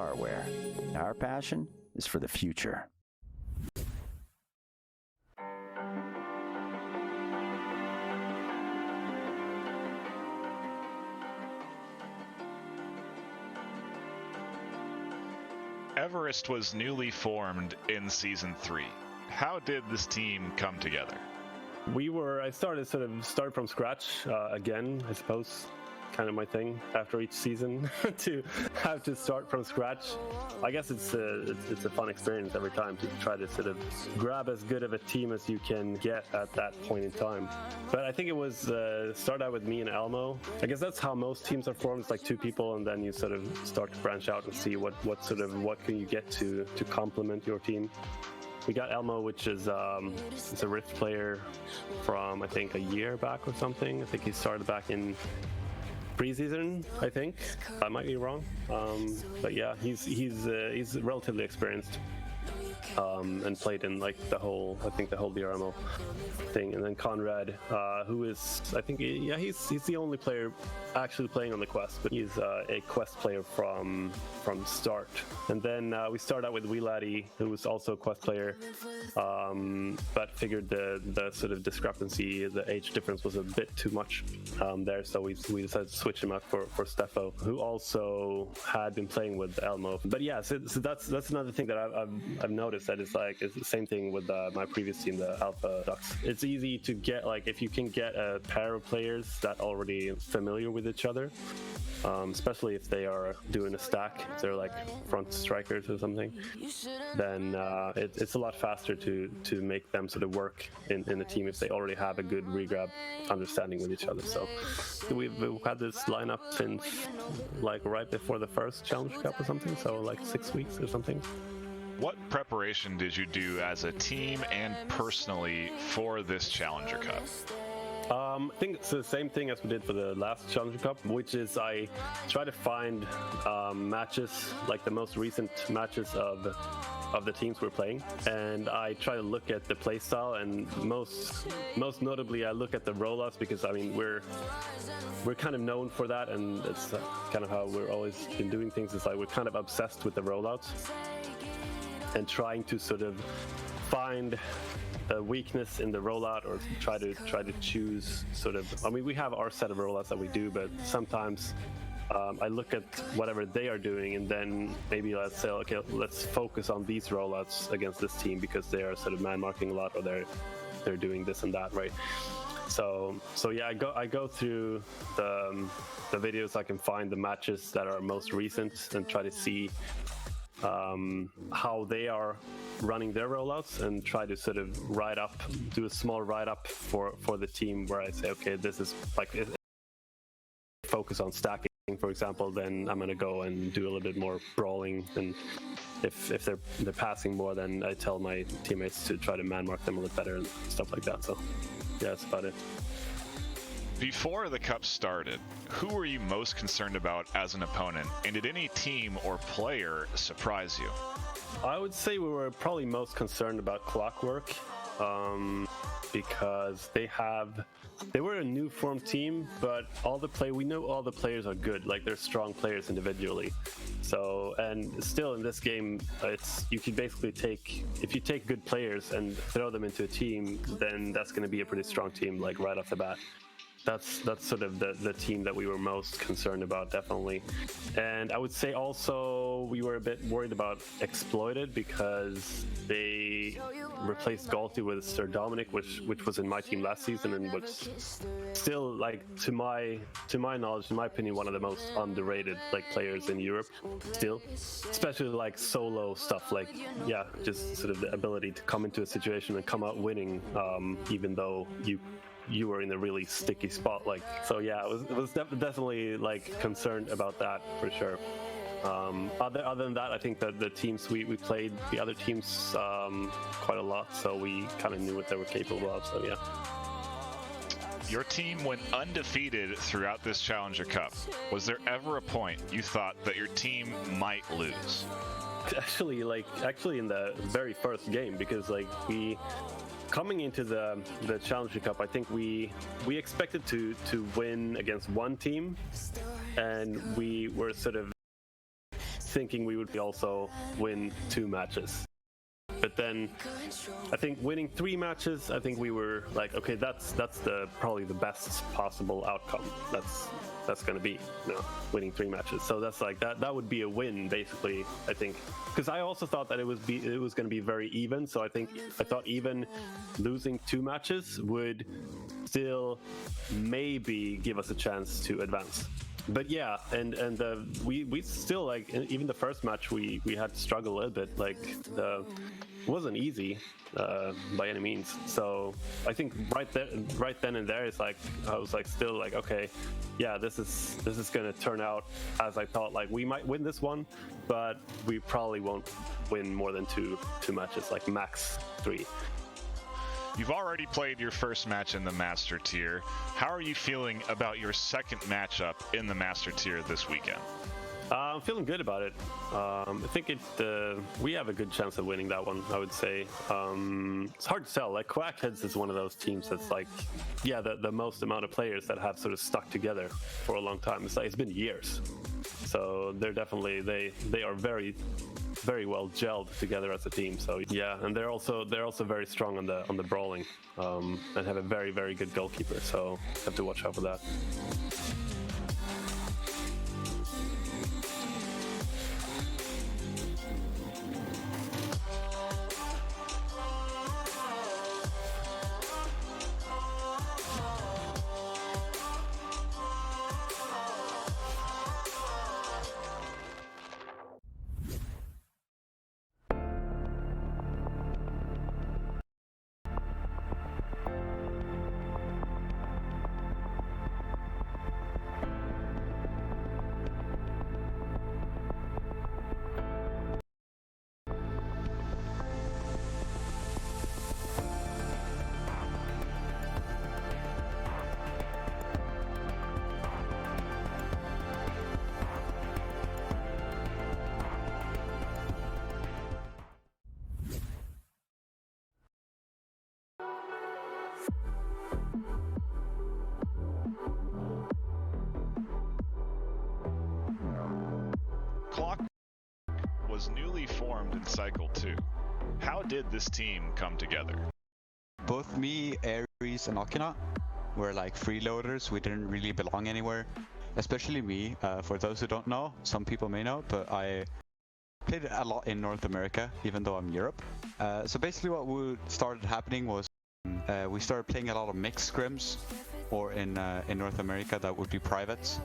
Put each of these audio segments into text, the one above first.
hardware. Our passion is for the future. Everest was newly formed in Season 3. How did this team come together? I started from scratch again, I suppose. Kind of my thing after each season to have to start from scratch. I guess it's a fun experience every time to try to sort of grab as good of a team as you can get at that point in time. But I think it was start out with me and Elmo. I guess that's how most teams are formed. It's like two people, and then you sort of start to branch out and see what can you get to complement your team. We got Elmo, which is it's a Rift player from I think a year back or something. I think he started back in preseason, I think. I might be wrong, but yeah, he's relatively experienced and played in like the whole VRML thing. And then Conrad, who is he's the only player actually playing on the Quest, but he's a Quest player from start. And then we start out with Wheeladdy, who was also a Quest player, but figured the sort of discrepancy, the age difference was a bit too much there, so we decided to switch him out for Steffo, who also had been playing with Elmo. But yeah, so that's another thing that I've noticed, that it's the same thing with my previous team, the Alpha Ducks. It's easy to get, like, if you can get a pair of players that already familiar with each other, especially if they are doing a stack, if they're like front strikers or something, then it's a lot faster to make them sort of work in a team if they already have a good regrab understanding with each other. So we've had this lineup since like right before the first Challenger Cup or something, so like 6 weeks or something. What preparation did you do as a team and personally for this Challenger Cup? I think it's the same thing as we did for the last Challenger Cup, which is I try to find matches, like the most recent matches of the teams we're playing, and I try to look at the playstyle, and most notably I look at the rollouts, because I mean we're kind of known for that, and it's kind of how we're always been doing things. It's like we're kind of obsessed with the rollouts and trying to sort of find a weakness in the rollout, or try to choose sort of, I mean, we have our set of rollouts that we do, but sometimes I look at whatever they are doing, and then maybe let's say, okay, let's focus on these rollouts against this team because they are sort of man marking a lot, or they're doing this and that, right? So yeah, I go through the videos. I can find the matches that are most recent and try to see how they are running their rollouts, and try to sort of do a small write-up for the team, where I say, okay, this is like, focus on stacking, for example, then I'm going to go and do a little bit more brawling, and if they're passing more, then I tell my teammates to try to man mark them a little better and stuff like that. So yeah, that's about it. Before the Cup started, who were you most concerned about as an opponent, and did any team or player surprise you? I would say we were probably most concerned about Clockwork, because they were a new formed team, but we know all the players are good, like they're strong players individually. So, and still in this game, you can basically if you take good players and throw them into a team, then that's going to be a pretty strong team, like right off the bat. That's sort of the team that we were most concerned about, definitely. And I would say also we were a bit worried about Exploited, because they replaced Galti with Sir Dominic, which was in my team last season, and was still, like, to my knowledge, in my opinion, one of the most underrated like players in Europe still, especially like solo stuff, like, yeah, just sort of the ability to come into a situation and come out winning, even though you were in a really sticky spot, like. So yeah, it was definitely like concerned about that for sure. Other than that, I think that the teams we played the other teams quite a lot, so we kind of knew what they were capable of. So yeah. Your team went undefeated throughout this Challenger Cup. Was there ever a point you thought that your team might lose? Actually in the very first game, because like coming into the Challenger Cup, I think we expected to win against one team, and we were sort of thinking we would also win 2 matches. But then I think winning 3 matches, I think we were like, okay, that's probably the best possible outcome. That's going to be, winning 3 matches. So that's like that would be a win basically, I think, because I also thought that it was going to be very even. So I thought even losing 2 matches would still maybe give us a chance to advance. But yeah, and we still, like, even the first match we had to struggle a little bit. Like, it wasn't easy by any means. So I think right then and there, it's like I was like still like, okay, yeah, this is gonna turn out as I thought. Like, we might win this one, but we probably won't win more than two matches, like max 3. You've already played your first match in the Master Tier. How are you feeling about your second matchup in the Master Tier this weekend? I'm feeling good about it. I think we have a good chance of winning that one, I would say. It's hard to tell. Like, Quackheads is one of those teams that's like, yeah, the most amount of players that have sort of stuck together for a long time. It's been years. So they're definitely, they are very, very well gelled together as a team. So yeah, and they're also very strong on the brawling, and have a very, very good goalkeeper. So have to watch out for that. Clock was newly formed in Cycle 2. How did this team come together? Both me, Ares, and Akina were like freeloaders. We didn't really belong anywhere. Especially me. For those who don't know, some people may know, but I played a lot in North America, even though I'm Europe. So basically what started happening was we started playing a lot of mixed scrims, or in North America that would be privates.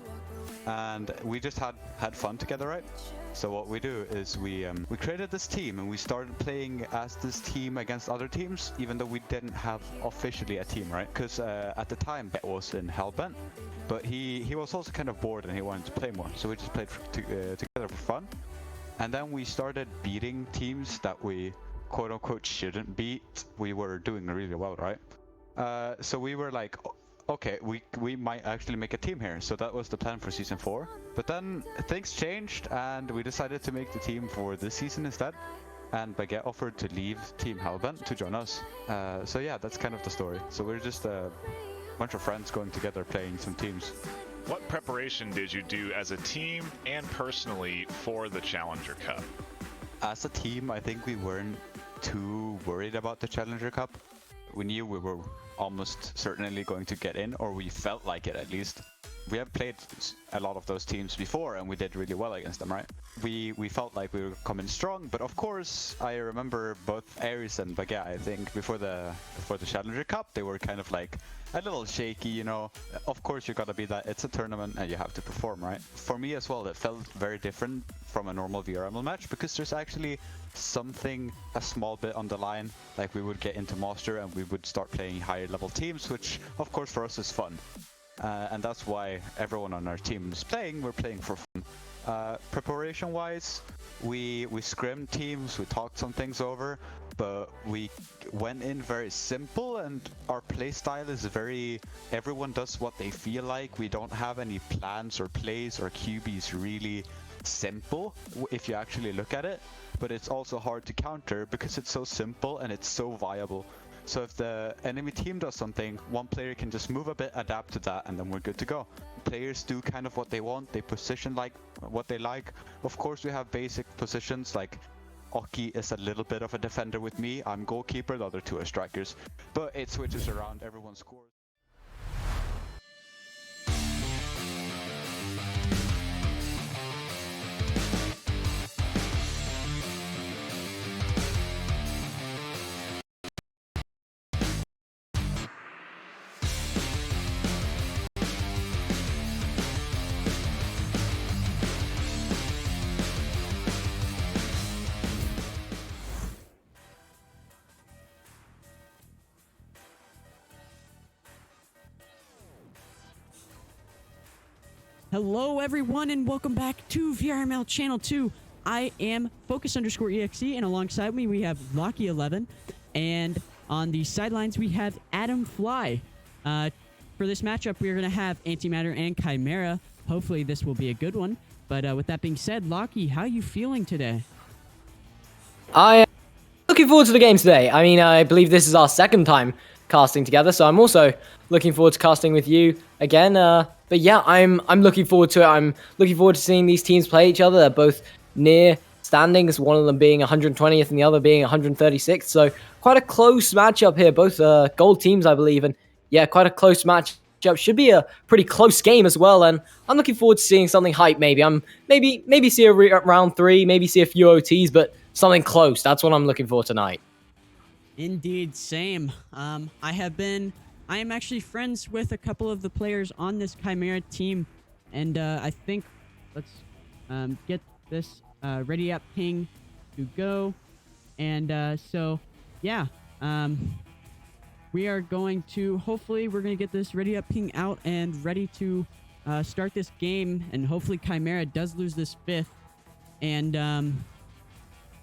And we just had fun together, right? So what we do is we created this team, and we started playing as this team against other teams, even though we didn't have officially a team, right? Because at the time it was in Hellbent, but he was also kind of bored and he wanted to play more, so we just played together for fun. And then we started beating teams that we quote unquote shouldn't beat. We were doing really well, right? So we were like, okay, we might actually make a team here. So that was the plan for Season 4. But then things changed, and we decided to make the team for this season instead. And Baguette offered to leave Team Hellbent to join us. So yeah, that's kind of the story. So we're just a bunch of friends going together playing some teams. What preparation did you do as a team and personally for the Challenger Cup? As a team, I think we weren't too worried about the Challenger Cup. We knew we were almost certainly going to get in, or we felt like it at least. We have played a lot of those teams before, and we did really well against them, right? We felt like we were coming strong, but of course, I remember both Ares and Baguette, I think, before the Challenger Cup, they were kind of like a little shaky, you know. Of course, you gotta be that. It's a tournament, and you have to perform, right? For me as well, it felt very different from a normal VRML match, because there's actually something a small bit on the line. Like, we would get into Master, and we would start playing higher level teams, which of course for us is fun. And that's why everyone on our team is playing. We're playing for fun. Preparation wise, we scrimmed teams, we talked some things over, but we went in very simple, and our play style is very, everyone does what they feel like. We don't have any plans or plays. Or QB is really simple if you actually look at it, but it's also hard to counter because it's so simple and it's so viable. So if the enemy team does something, one player can just move a bit, adapt to that, and then we're good to go. Players do kind of what they want, they position like what they like. Of course we have basic positions, like Oki is a little bit of a defender with me, I'm goalkeeper, the other two are strikers. But it switches around, everyone scores. Hello everyone and welcome back to VRML Channel 2. I am Focus_EXE and alongside me we have Locky11 and on the sidelines we have Adam Fly. For this matchup we are going to have Antimatter and Chimera. Hopefully this will be a good one. But with that being said, Locky, how are you feeling today? I am looking forward to the game today. I mean, I believe this is our second time casting together, so I'm also looking forward to casting with you again. But yeah, I'm looking forward to it. I'm looking forward to seeing these teams play each other. They're both near standings, one of them being 120th and the other being 136th. So quite a close matchup here. Both gold teams, I believe. And yeah, quite a close matchup. Should be a pretty close game as well. And I'm looking forward to seeing something hype maybe. Maybe see a round 3, maybe see a few OTs, but something close. That's what I'm looking for tonight. Indeed, same. I am actually friends with a couple of the players on this Chimera team, and I think let's get this ready up ping to go, and so yeah, we are going to hopefully we're gonna get this ready up ping out and ready to start this game, and hopefully Chimera does lose this 5th, and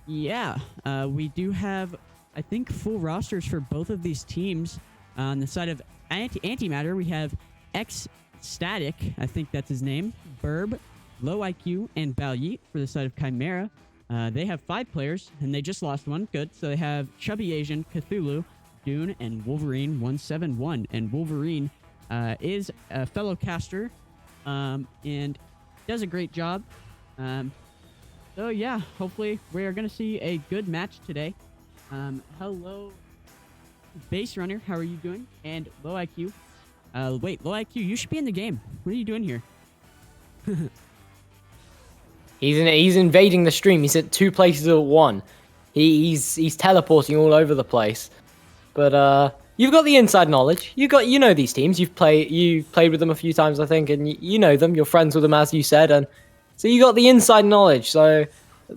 yeah, we do have I think full rosters for both of these teams. On the side of Antimatter, we have X-Static, I think that's his name, Burb, Low IQ, and Balyit. For the side of Chimera, they have 5 players, and they just lost one. Good. So they have Chubby Asian, Cthulhu, Dune, and Wolverine 171. And Wolverine is a fellow caster and does a great job. So yeah, hopefully we are going to see a good match today. Hello, Base Runner, how are you doing? And Low IQ. Wait, Low IQ, you should be in the game. What are you doing here? He's invading the stream. He's at 2 places at 1. He's teleporting all over the place. But you've got the inside knowledge. You know these teams. You've played with them a few times, I think, and you know them. You're friends with them, as you said, and so you got the inside knowledge. So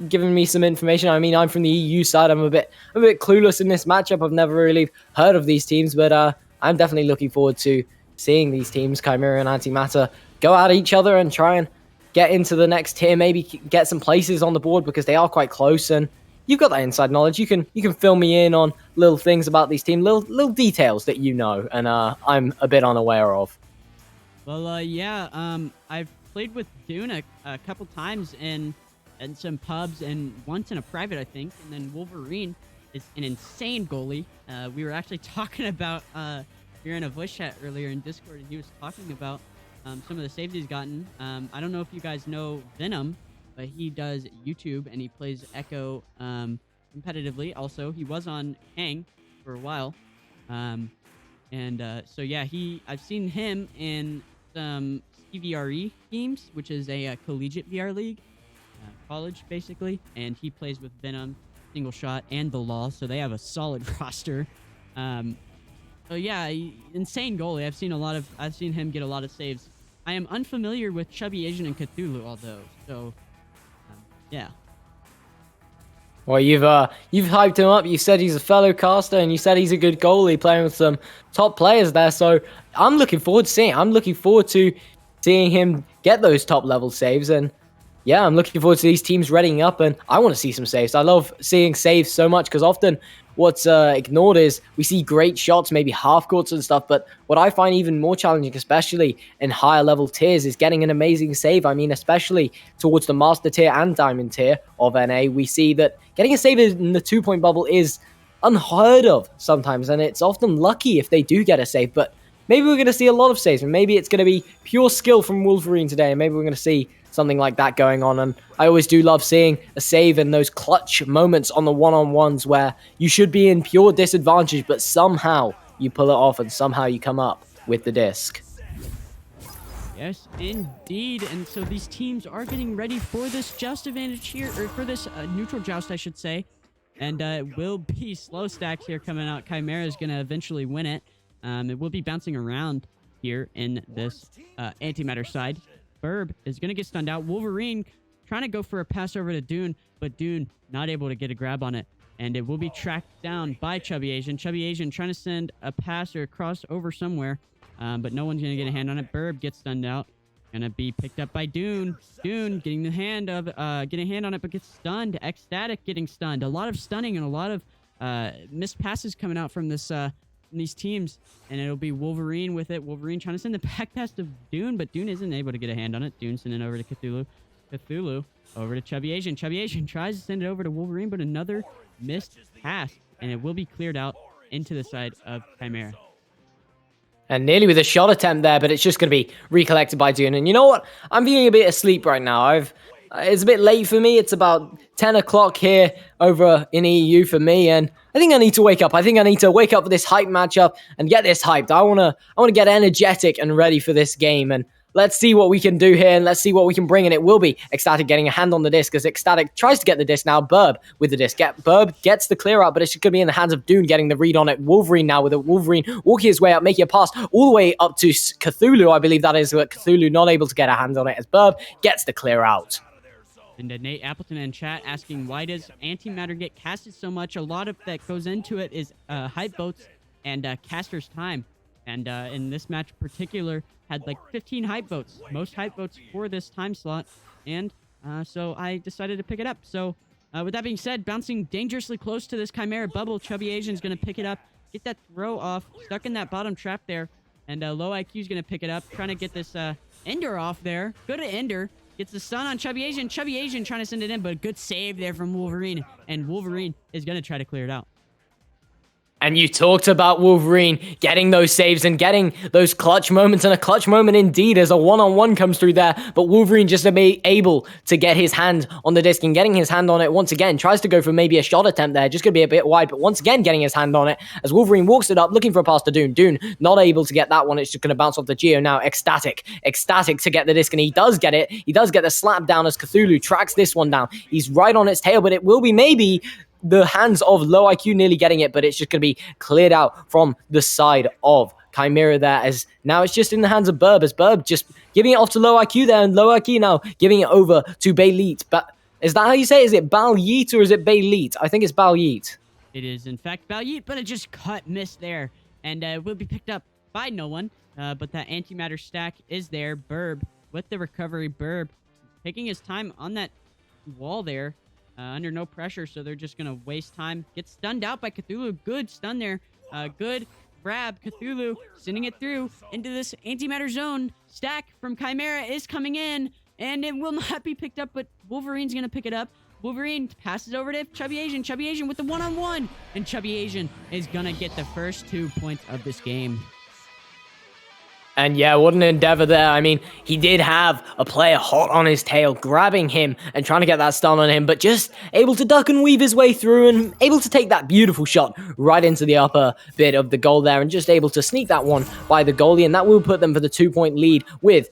giving me some information. I mean, I'm from the EU side. I'm a bit clueless in this matchup. I've never really heard of these teams, but I'm definitely looking forward to seeing these teams, Chimera and Antimatter, go at each other and try and get into the next tier, maybe get some places on the board because they are quite close. And you've got that inside knowledge. You can fill me in on little things about these teams, little details that you know, and I'm a bit unaware of. Well, yeah, I've played with Dune a couple times in some pubs and once in a private, I think. And then Wolverine is an insane goalie. We were actually talking about we were in a voice chat earlier in Discord, and he was talking about some of the saves he's gotten. I don't know if you guys know Venom, but he does YouTube and he plays Echo competitively. Also, he was on Hang for a while, so yeah, I've seen him in some CVRE teams, which is a collegiate VR league. College basically, and he plays with Venom, Single Shot, and the Law, so they have a solid roster. So yeah, insane goalie. I've seen him get a lot of saves. I am unfamiliar with Chubby Asian and Cthulhu, although, so yeah. Well, you've hyped him up. You said he's a fellow caster, and you said he's a good goalie playing with some top players there. So I'm looking forward to seeing him get those top level saves. And yeah, I'm looking forward to these teams readying up, and I want to see some saves. I love seeing saves so much because often what's ignored is we see great shots, maybe half courts and stuff, but what I find even more challenging, especially in higher level tiers, is getting an amazing save. I mean, especially towards the master tier and diamond tier of NA, we see that getting a save in the 2-point bubble is unheard of sometimes, and it's often lucky if they do get a save, but maybe we're going to see a lot of saves, and maybe it's going to be pure skill from Wolverine today, and maybe we're going to see something like that going on. And I always do love seeing a save in those clutch moments on the one-on-ones where you should be in pure disadvantage, but somehow you pull it off and somehow you come up with the disc. Yes, indeed. And so these teams are getting ready for this joust advantage here, or for this neutral joust, I should say. And it will be slow stacks here coming out. Chimera is going to eventually win it. It will be bouncing around here in this antimatter side. Burb is going to get stunned out. Wolverine trying to go for a pass over to Dune, but Dune not able to get a grab on it. And it will be tracked down by Chubby Asian. Chubby Asian trying to send a pass or a cross over somewhere, but no one's going to get a hand on it. Burb gets stunned out. Gonna be picked up by Dune. Dune getting a hand on it, but gets stunned. Ecstatic getting stunned. A lot of stunning and a lot of missed passes coming out from this from these teams. And it'll be Wolverine with it. Wolverine trying to send the back pass to Dune, but Dune isn't able to get a hand on it. Dune sending it over to Cthulhu. Cthulhu over to Chubby Asian. Chubby Asian tries to send it over to Wolverine, but another missed pass. And it will be cleared out into the side of Chimera. And nearly with a shot attempt there, but it's just going to be recollected by Dune. And you know what? I'm feeling a bit asleep right now. It's a bit late for me. It's about 10 o'clock here over in EU for me. And I think I need to wake up. I think I need to wake up for this hype matchup and get this hyped. I want to get energetic and ready for this game. And let's see what we can do here, and let's see what we can bring. And it will be Ecstatic getting a hand on the disc as Ecstatic tries to get the disc now. Burb with the disc. Burb gets the clear out, but it's going to be in the hands of Dune getting the read on it. Wolverine now with it. Wolverine walking his way up, making a pass all the way up to Cthulhu, I believe that is. But Cthulhu not able to get a hand on it as Burb gets the clear out. And Nate Appleton in chat asking, why does Antimatter get casted so much? A lot of that goes into it is hype votes and caster's time. And in this match in particular, had like 15 hype votes, most hype votes for this time slot. And so I decided to pick it up. So with that being said, bouncing dangerously close to this Chimera bubble, Chubby Asian's going to pick it up, get that throw off, stuck in that bottom trap there. And Low IQ's going to pick it up, trying to get this Ender off there. Good to Ender. Gets the stun on Chubby Asian. Chubby Asian trying to send it in, but good save there from Wolverine. And Wolverine is going to try to clear it out. And you talked about Wolverine getting those saves and getting those clutch moments, and a clutch moment indeed as a one-on-one comes through there, but Wolverine just able to get his hand on the disc, and getting his hand on it once again, tries to go for maybe a shot attempt there, just going to be a bit wide, but once again getting his hand on it as Wolverine walks it up, looking for a pass to Dune. Dune not able to get that one, it's just going to bounce off the Geo now. Ecstatic to get the disc, and he does get it. He does get the slap down as Cthulhu tracks this one down. He's right on its tail, but it will be maybe the hands of Low IQ nearly getting it, but it's just going to be cleared out from the side of Chimera there, as now it's just in the hands of Burb, as Burb just giving it off to Low IQ there, and Low IQ now giving it over to Bayleet. But is that how you say it? Is it Balyeet or is it Bayleet? I think it's Balyeet. It is, in fact, Balyeet, but it just missed there, and will be picked up by no one. But that antimatter stack is there. Burb with the recovery. Burb taking his time on that wall there. Under no pressure, so they're just gonna waste time. Gets stunned out by Cthulhu. Good stun there. Good grab. Cthulhu sending it through into this antimatter zone. Stack from Chimera is coming in, and it will not be picked up, but Wolverine's gonna pick it up. Wolverine passes over to Chubby Asian. Chubby Asian with the one-on-one, and Chubby Asian is gonna get the first 2 points of this game. And yeah, what an endeavor there. I mean, he did have a player hot on his tail, grabbing him and trying to get that stun on him, but just able to duck and weave his way through and able to take that beautiful shot right into the upper bit of the goal there, and just able to sneak that one by the goalie, and that will put them for the 2-point lead with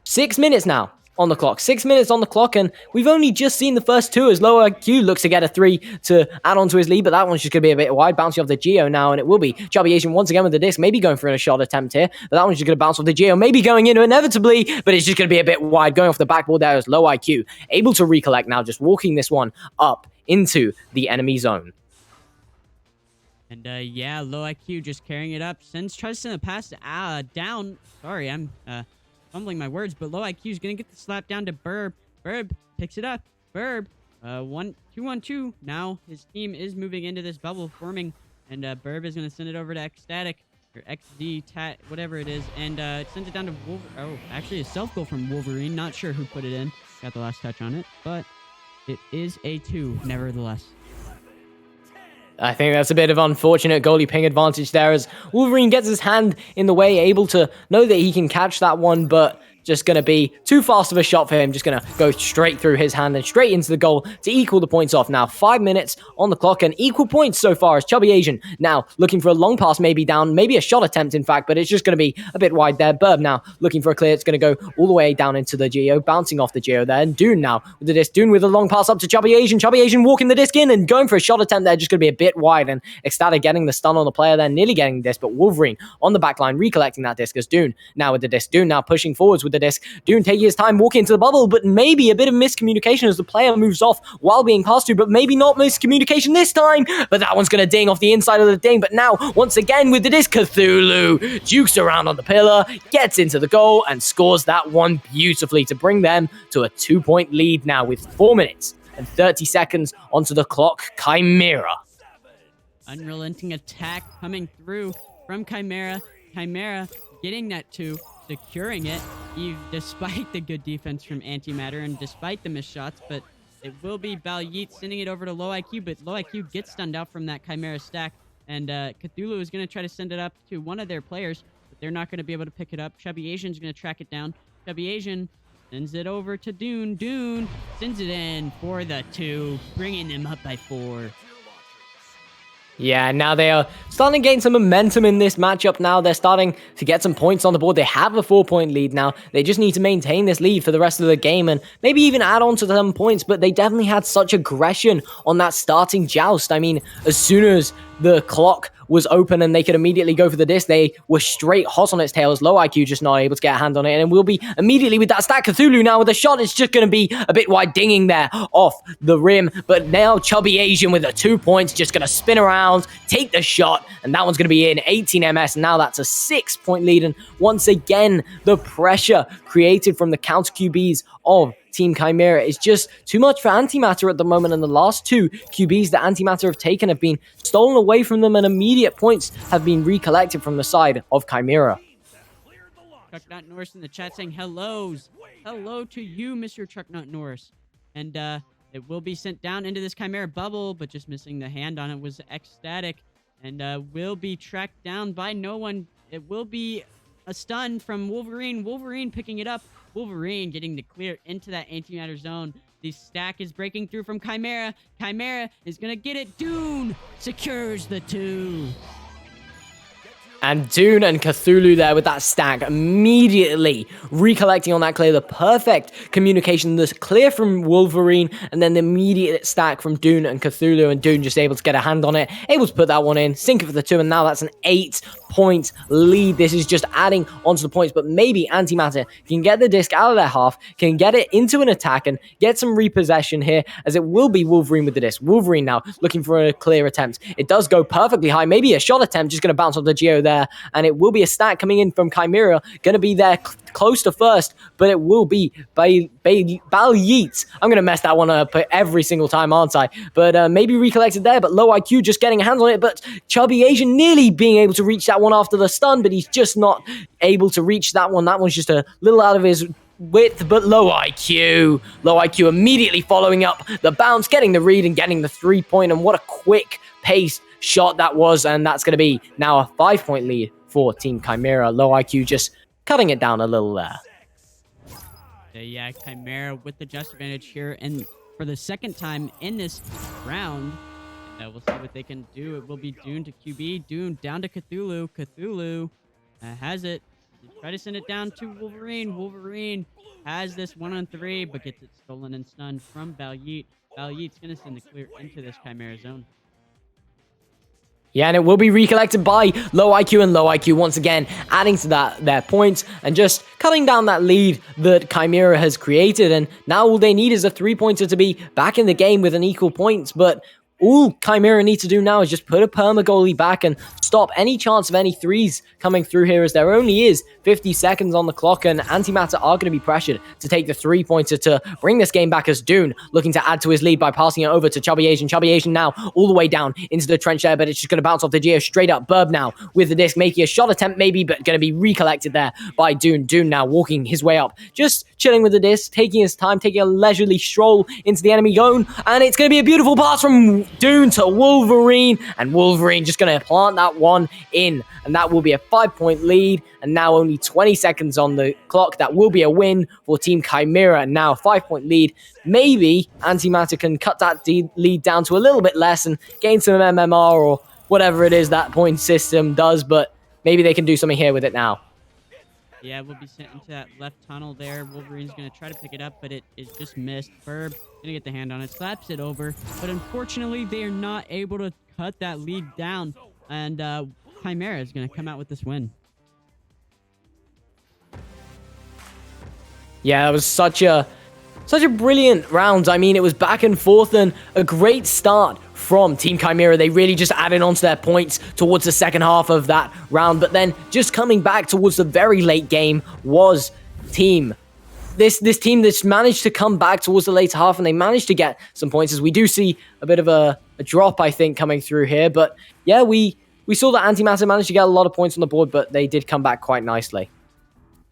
6 minutes now on the clock. 6 minutes on the clock, and we've only just seen the first 2 as Low IQ looks to get a 3 to add on to his lead, but that one's just going to be a bit wide, bouncing off the Geo now, and it will be Chubby Asian once again with the disc, maybe going for a shot attempt here, but that one's just going to bounce off the Geo, maybe going in inevitably, but it's just going to be a bit wide, going off the backboard there as Low IQ able to recollect now, just walking this one up into the enemy zone. And yeah, Low IQ just carrying it up, tries to send a pass down. Sorry, I'm fumbling my words, but Low IQ is going to get the slap down to Burb. Burb picks it up. Burb, 1-2-1-2. Now his team is moving into this bubble forming, and Burb is going to send it over to Ecstatic, or XD, whatever it is, and sends it down to Wolverine. Oh, actually a self-goal from Wolverine. Not sure who put it in. Got the last touch on it, but it is a 2, nevertheless. I think that's a bit of unfortunate goalie ping advantage there as Wolverine gets his hand in the way, able to know that he can catch that one, but just going to be too fast of a shot for him. Just going to go straight through his hand and straight into the goal to equal the points off. Now 5 minutes on the clock and equal points so far as Chubby Asian now looking for a long pass, maybe down, maybe a shot attempt in fact, but it's just going to be a bit wide there. Burb now looking for a clear. It's going to go all the way down into the Geo, bouncing off the Geo there. And Dune now with the disc. Dune with a long pass up to Chubby Asian. Chubby Asian walking the disc in and going for a shot attempt there. Just going to be a bit wide, and Ecstatic getting the stun on the player there, nearly getting the disc, but Wolverine on the back line recollecting that disc as Dune now with the disc. Dune now pushing forwards with the disc. Dune taking his time walking into the bubble, but maybe a bit of miscommunication as the player moves off while being passed to, but maybe not miscommunication this time, but that one's going to ding off the inside of the ding. But now, once again with the disc, Cthulhu jukes around on the pillar, gets into the goal, and scores that one beautifully to bring them to a 2-point lead now with 4 minutes and 30 seconds onto the clock. Chimera. Unrelenting attack coming through from Chimera. Chimera getting that 2. Securing it, despite the good defense from Antimatter and despite the missed shots, but it will be Balyeet sending it over to Low IQ, but Low IQ gets stunned out from that Chimera stack, and Cthulhu is going to try to send it up to one of their players, but they're not going to be able to pick it up. Chubby Asian's going to track it down. Chubby Asian sends it over to Dune. Dune sends it in for the 2, bringing them up by 4. Yeah, now they are starting to gain some momentum in this matchup now. They're starting to get some points on the board. They have a 4-point lead now. They just need to maintain this lead for the rest of the game and maybe even add on to some points, but they definitely had such aggression on that starting joust. I mean, as soon as the clock was open and they could immediately go for the disc, they were straight hot on its tails. Low IQ just not able to get a hand on it, and we'll be immediately with that stack. Cthulhu now with a shot. It's just going to be a bit wide, dinging there off the rim, but now Chubby Asian with the 2 points, just going to spin around, take the shot, and that one's going to be in. 18 MS, and now that's a 6-point lead, and once again, the pressure created from the counter QBs of Team Chimera is just too much for Antimatter at the moment, and the last 2 QBs that Antimatter have taken have been stolen away from them, and immediate points have been recollected from the side of Chimera. Trucknut Norris in the chat saying hellos. Hello to you, Mr. Trucknut Norris. And it will be sent down into this Chimera bubble, but just missing the hand on it was Ecstatic, and will be tracked down by no one. It will be a stun from Wolverine. Wolverine picking it up. Wolverine getting the clear into that antimatter zone. The stack is breaking through from Chimera. Chimera is going to get it. Dune secures the 2. And Dune and Cthulhu there with that stack, immediately recollecting on that clear. The perfect communication, the clear from Wolverine, and then the immediate stack from Dune and Cthulhu, and Dune just able to get a hand on it, able to put that one in, sink it for the 2, and now that's an 8-point lead. This is just adding onto the points, but maybe Antimatter can get the disc out of their half, can get it into an attack, and get some repossession here, as it will be Wolverine with the disc. Wolverine now looking for a clear attempt. It does go perfectly high, maybe a shot attempt, just going to bounce off the Geo there, and it will be a stack coming in from Chimera, going to be there close to first, but it will be Balyeet. I'm going to mess that one up every single time, aren't I? But maybe recollected there, but Low IQ just getting a hand on it, but Chubby Asian nearly being able to reach that one after the stun, but he's just not able to reach that one. That one's just a little out of his width, but Low IQ immediately following up the bounce, getting the read and getting the 3-point, and what a quick pace shot that was, and that's going to be now a 5-point lead for Team Chimera. Low IQ just cutting it down a little there. Yeah, Chimera with the just advantage here, and for the second time in this round, we'll see what they can do. It will be Dune to QB. Dune down to Cthulhu. Cthulhu has it. Try to send it down to Wolverine. Wolverine has this 1-on-3, but gets it stolen and stunned from Balyeet. Balyeet's going to send the clear into this Chimera zone. Yeah, and it will be recollected by Low IQ, and Low IQ once again adding to their points and just cutting down that lead that Chimera has created. And now all they need is a 3-pointer to be back in the game with an equal points. But all Chimera need to do now is just put a perma goalie back and stop any chance of any threes coming through here, as there only is 50 seconds on the clock, and Antimatter are going to be pressured to take the 3-pointer to bring this game back, as Dune looking to add to his lead by passing it over to Chubby Asian. Chubby Asian now all the way down into the trench there, but it's just going to bounce off the Geo straight up. Burb now with the disc, making a shot attempt maybe, but going to be recollected there by Dune. Dune now walking his way up, just chilling with the disc, taking his time, taking a leisurely stroll into the enemy zone, and it's going to be a beautiful pass from Dune to Wolverine, and Wolverine just going to plant that one in, and that will be a 5-point lead, and now only 20 seconds on the clock. That will be a win for Team Chimera, and now a 5-point lead. Maybe Antimatter can cut that lead down to a little bit less and gain some MMR or whatever it is that point system does, but maybe they can do something here with it now. Yeah, we'll be sent into that left tunnel there. Wolverine's going to try to pick it up, but it just missed. Burb going to get the hand on it, slaps it over. But unfortunately, they are not able to cut that lead down. And Chimera is going to come out with this win. Yeah, that was such a brilliant round. I mean, it was back and forth and a great start from Team Chimera. They really just added on to their points towards the second half of that round. But then just coming back towards the very late game was this team that's managed to come back towards the later half, and they managed to get some points, as we do see a bit of a drop, I think, coming through here. But yeah, we saw that Antimatter managed to get a lot of points on the board, but they did come back quite nicely.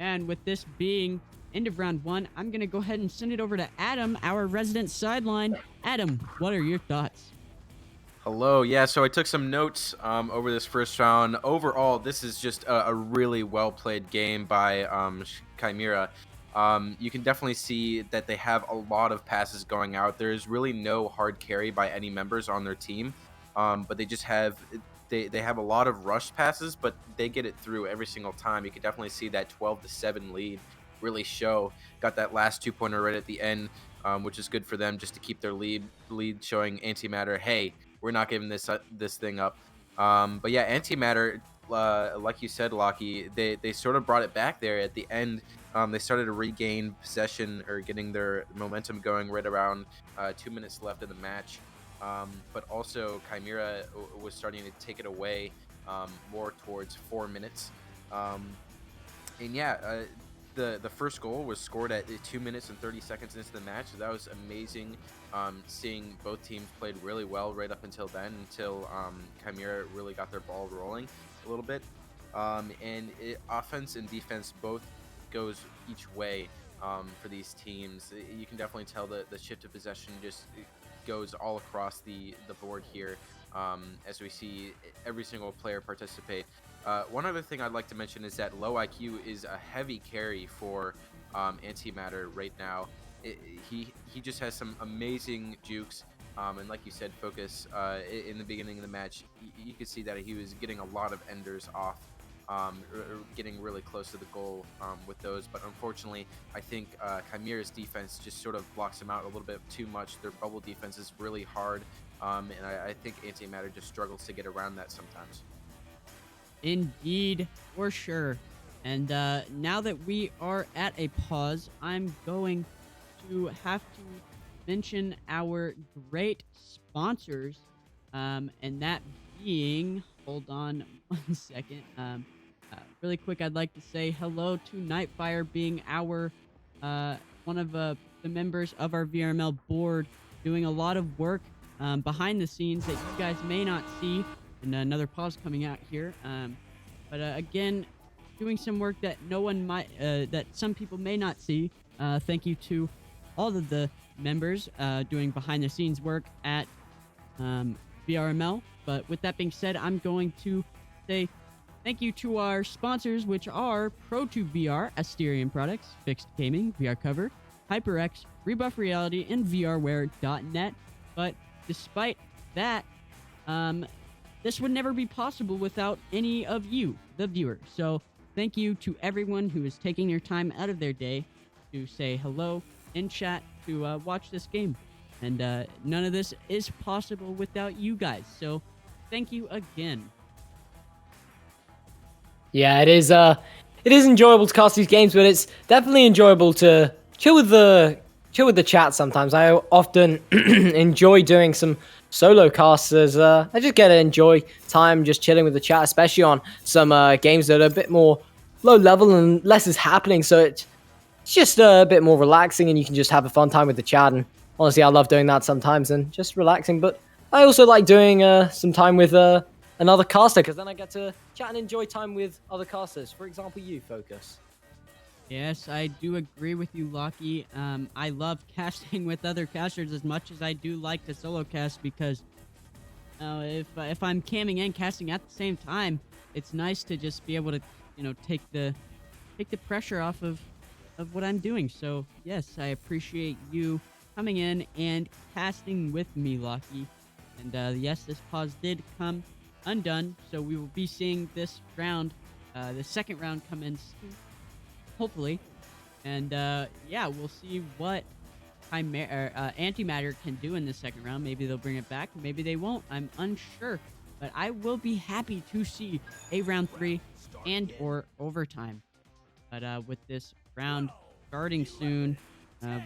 And with this being end of round 1, I'm going to go ahead and send it over to Adam, our resident sideline. Adam, what are your thoughts? Hello. Yeah, so I took some notes over this first round. Overall, this is just a really well-played game by Chimera. You can definitely see that they have a lot of passes going out. There's really no hard carry by any members on their team, but they just have they have a lot of rush passes, but they get it through every single time. You can definitely see that 12-7 lead really show. Got that last 2-pointer right at the end, which is good for them, just to keep their lead showing Antimatter, hey, we're not giving this thing up. But yeah, Antimatter, like you said, Lockie, they sort of brought it back there at the end. They started to regain possession, or getting their momentum going right around 2 minutes left in the match. But also Chimera was starting to take it away more towards 4 minutes. And yeah, the first goal was scored at 2 minutes and 30 seconds into the match. So that was amazing, seeing both teams played really well right up until then, until Chimera really got their ball rolling a little bit. And offense and defense both goes each way for these teams. You can definitely tell the shift of possession just goes all across the board here, as we see every single player participate. One other thing I'd like to mention is that low IQ is a heavy carry for Antimatter right now. He just has some amazing jukes, and like you said, focus in the beginning of the match. You could see that he was getting a lot of enders off, getting really close to the goal with those. But unfortunately, I think Chimera's defense just sort of blocks him out a little bit too much. Their bubble defense is really hard, and I think Antimatter just struggles to get around that sometimes. Indeed, for sure. And now that we are at a pause, I'm going to have to mention our great sponsors, and that being, hold on 1 second, really quick, I'd like to say hello to Nightfire, being our one of the members of our VRML board, doing a lot of work behind the scenes that you guys may not see. And another pause coming out here, but again, doing some work that that some people may not see. Thank you to all of the members doing behind the scenes work at VRML. But with that being said, I'm going to say thank you to our sponsors, which are ProTube VR, Asterion Products, Fixed Gaming, VR Cover, HyperX, Rebuff Reality, and VRware.net. But despite that, this would never be possible without any of you, the viewers. So thank you to everyone who is taking their time out of their day to say hello in chat, to watch this game. And none of this is possible without you guys. So thank you again. Yeah, it is enjoyable to cast these games, but it's definitely enjoyable to chill with the chat sometimes. I often enjoy doing some solo casts, as I just get to enjoy time just chilling with the chat, especially on some games that are a bit more low level and less is happening, so it's just a bit more relaxing, and you can just have a fun time with the chat. And honestly, I love doing that sometimes and just relaxing. But I also like doing some time with another caster, because then I get to chat and enjoy time with other casters. For example, you, Focus. Yes, I do agree with you, Lucky. I love casting with other casters as much as I do like to solo cast because if I'm camming and casting at the same time, it's nice to just be able to, take the pressure off of what I'm doing. So yes, I appreciate you coming in and casting with me, Lucky. And yes, this pause did come undone, so we will be seeing this round, the second round, come in soon, hopefully. And yeah, we'll see what Antimatter can do in the second round. Maybe they'll bring it back, maybe they won't. I'm unsure, but I will be happy to see a round 3 and or overtime. But with this round starting soon,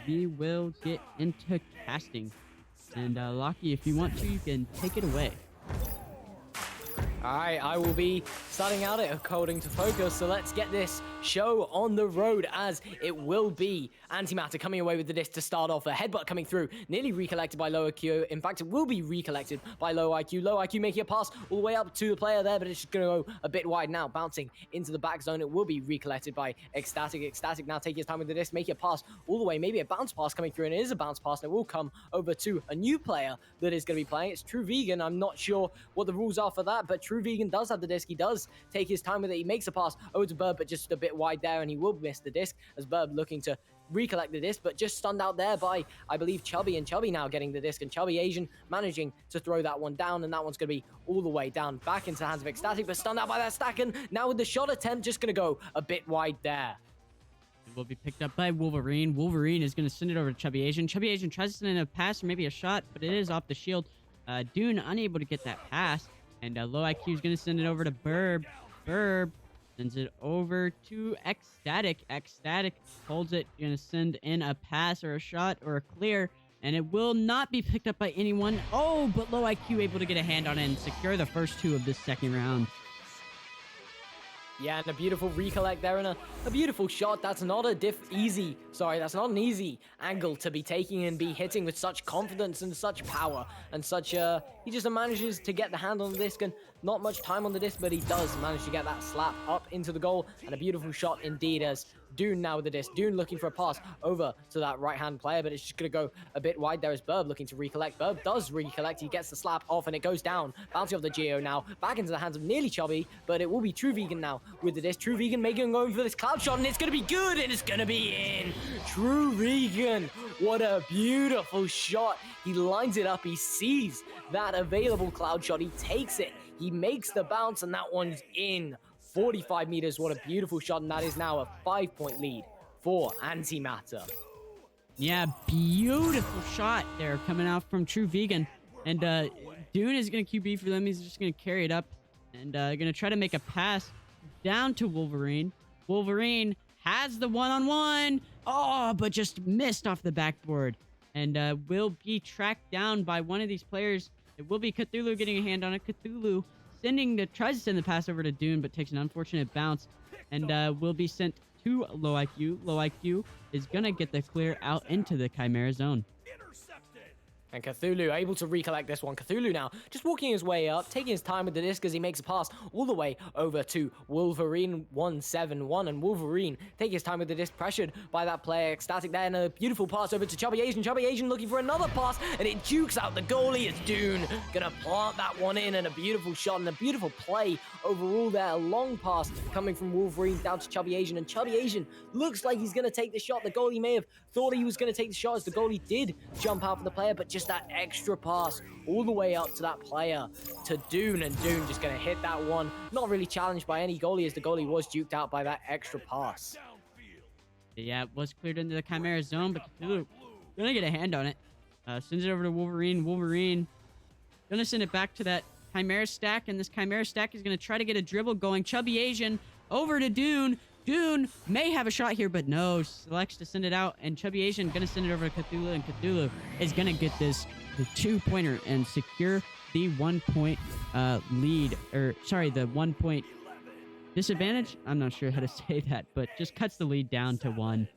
we will get into casting. And Lockie, if you want to, you can take it away. Alright, I will be starting out it according to focus, so let's get this show on the road, as it will be Antimatter coming away with the disc to start off. A headbutt coming through, nearly recollected by low IQ. In fact, it will be recollected by low IQ. Low IQ making a pass all the way up to the player there, but it's just going to go a bit wide now, bouncing into the back zone. It will be recollected by Ecstatic. Ecstatic now taking his time with the disc, making a pass all the way, maybe a bounce pass coming through, and it is a bounce pass, and it will come over to a new player that is going to be playing. It's True Vegan. I'm not sure what the rules are for that, but True Vegan does have the disc. He does take his time with it. He makes a pass over to Burb, but just a bit wide there, and he will miss the disc as Burb looking to recollect the disc, but just stunned out there by, I believe, Chubby, and Chubby now getting the disc, and Chubby Asian managing to throw that one down, and that one's going to be all the way down back into the hands of Ecstatic, but stunned out by that stack, and now with the shot attempt, just going to go a bit wide there. It will be picked up by Wolverine. Wolverine is going to send it over to Chubby Asian. Chubby Asian tries to send in a pass or maybe a shot, but it is off the shield. Dune unable to get that pass, and Low IQ is going to send it over to Burb. Burb sends it over to Ecstatic. Ecstatic holds it, going to send in a pass or a shot or a clear, and it will not be picked up by anyone. Oh, but Low IQ able to get a hand on it and secure the first 2 of this second round. Yeah, and a beautiful recollect there, and a beautiful shot. That's not an easy angle to be taking and be hitting with such confidence and such power and such, he just manages to get the hand on the disc, and not much time on the disc, but he does manage to get that slap up into the goal, and a beautiful shot indeed as Dune now with the disc. Dune looking for a pass over to that right-hand player, but it's just going to go a bit wide there as Burb looking to recollect. Burb does recollect. He gets the slap off, and it goes down. Bouncing off the Geo now. Back into the hands of nearly Chubby, but it will be True Vegan now with the disc. True Vegan making going for this cloud shot, and it's going to be good, and it's going to be in. True Vegan. What a beautiful shot. He lines it up. He sees that available cloud shot. He takes it. He makes the bounce, and that one's in. 45 meters, what a beautiful shot, and that is now a 5-point lead for Antimatter. Yeah, beautiful shot there coming out from True Vegan. And Dune is going to QB for them. He's just going to carry it up and going to try to make a pass down to Wolverine. Wolverine has the one-on-one. Oh, but just missed off the backboard. And will be tracked down by one of these players. It will be Cthulhu getting a hand on it. Cthulhu tries to send the pass over to Dune, but takes an unfortunate bounce and will be sent to Low IQ. Low IQ is going to get the clear out into the Chimera zone. And Cthulhu able to recollect this one. Cthulhu now just walking his way up, taking his time with the disc as he makes a pass all the way over to Wolverine 171. And Wolverine taking his time with the disc, pressured by that player Ecstatic there, and a beautiful pass over to Chubby Asian. Chubby Asian looking for another pass, and it jukes out the goalie. It's Dune gonna plant that one in, and a beautiful shot and a beautiful play overall there. A long pass coming from Wolverine down to Chubby Asian, and Chubby Asian looks like he's gonna take the shot. The goalie may have thought he was gonna take the shot as the goalie did jump out for the player, but just that extra pass all the way up to that player to Dune, and Dune just gonna hit that one. Not really challenged by any goalie, as the goalie was duked out by that extra pass. Yeah, it was cleared into the Chimera zone, but Cthulhu gonna get a hand on it. Sends it over to Wolverine. Wolverine gonna send it back to that Chimera stack, and this Chimera stack is gonna try to get a dribble going. Chubby Asian over to Dune. Dune may have a shot here, but no, selects to send it out, and Chubby Asian gonna send it over to Cthulhu, and Cthulhu is gonna get this the 2-pointer and secure the 1-point lead, or sorry, the 1-point disadvantage. I'm not sure how to say that, but just cuts the lead down to 1.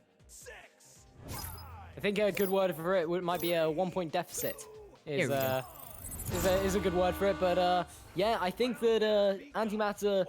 I think a good word for it might be a 1-point deficit. Is a good word for it, but yeah, I think that Antimatter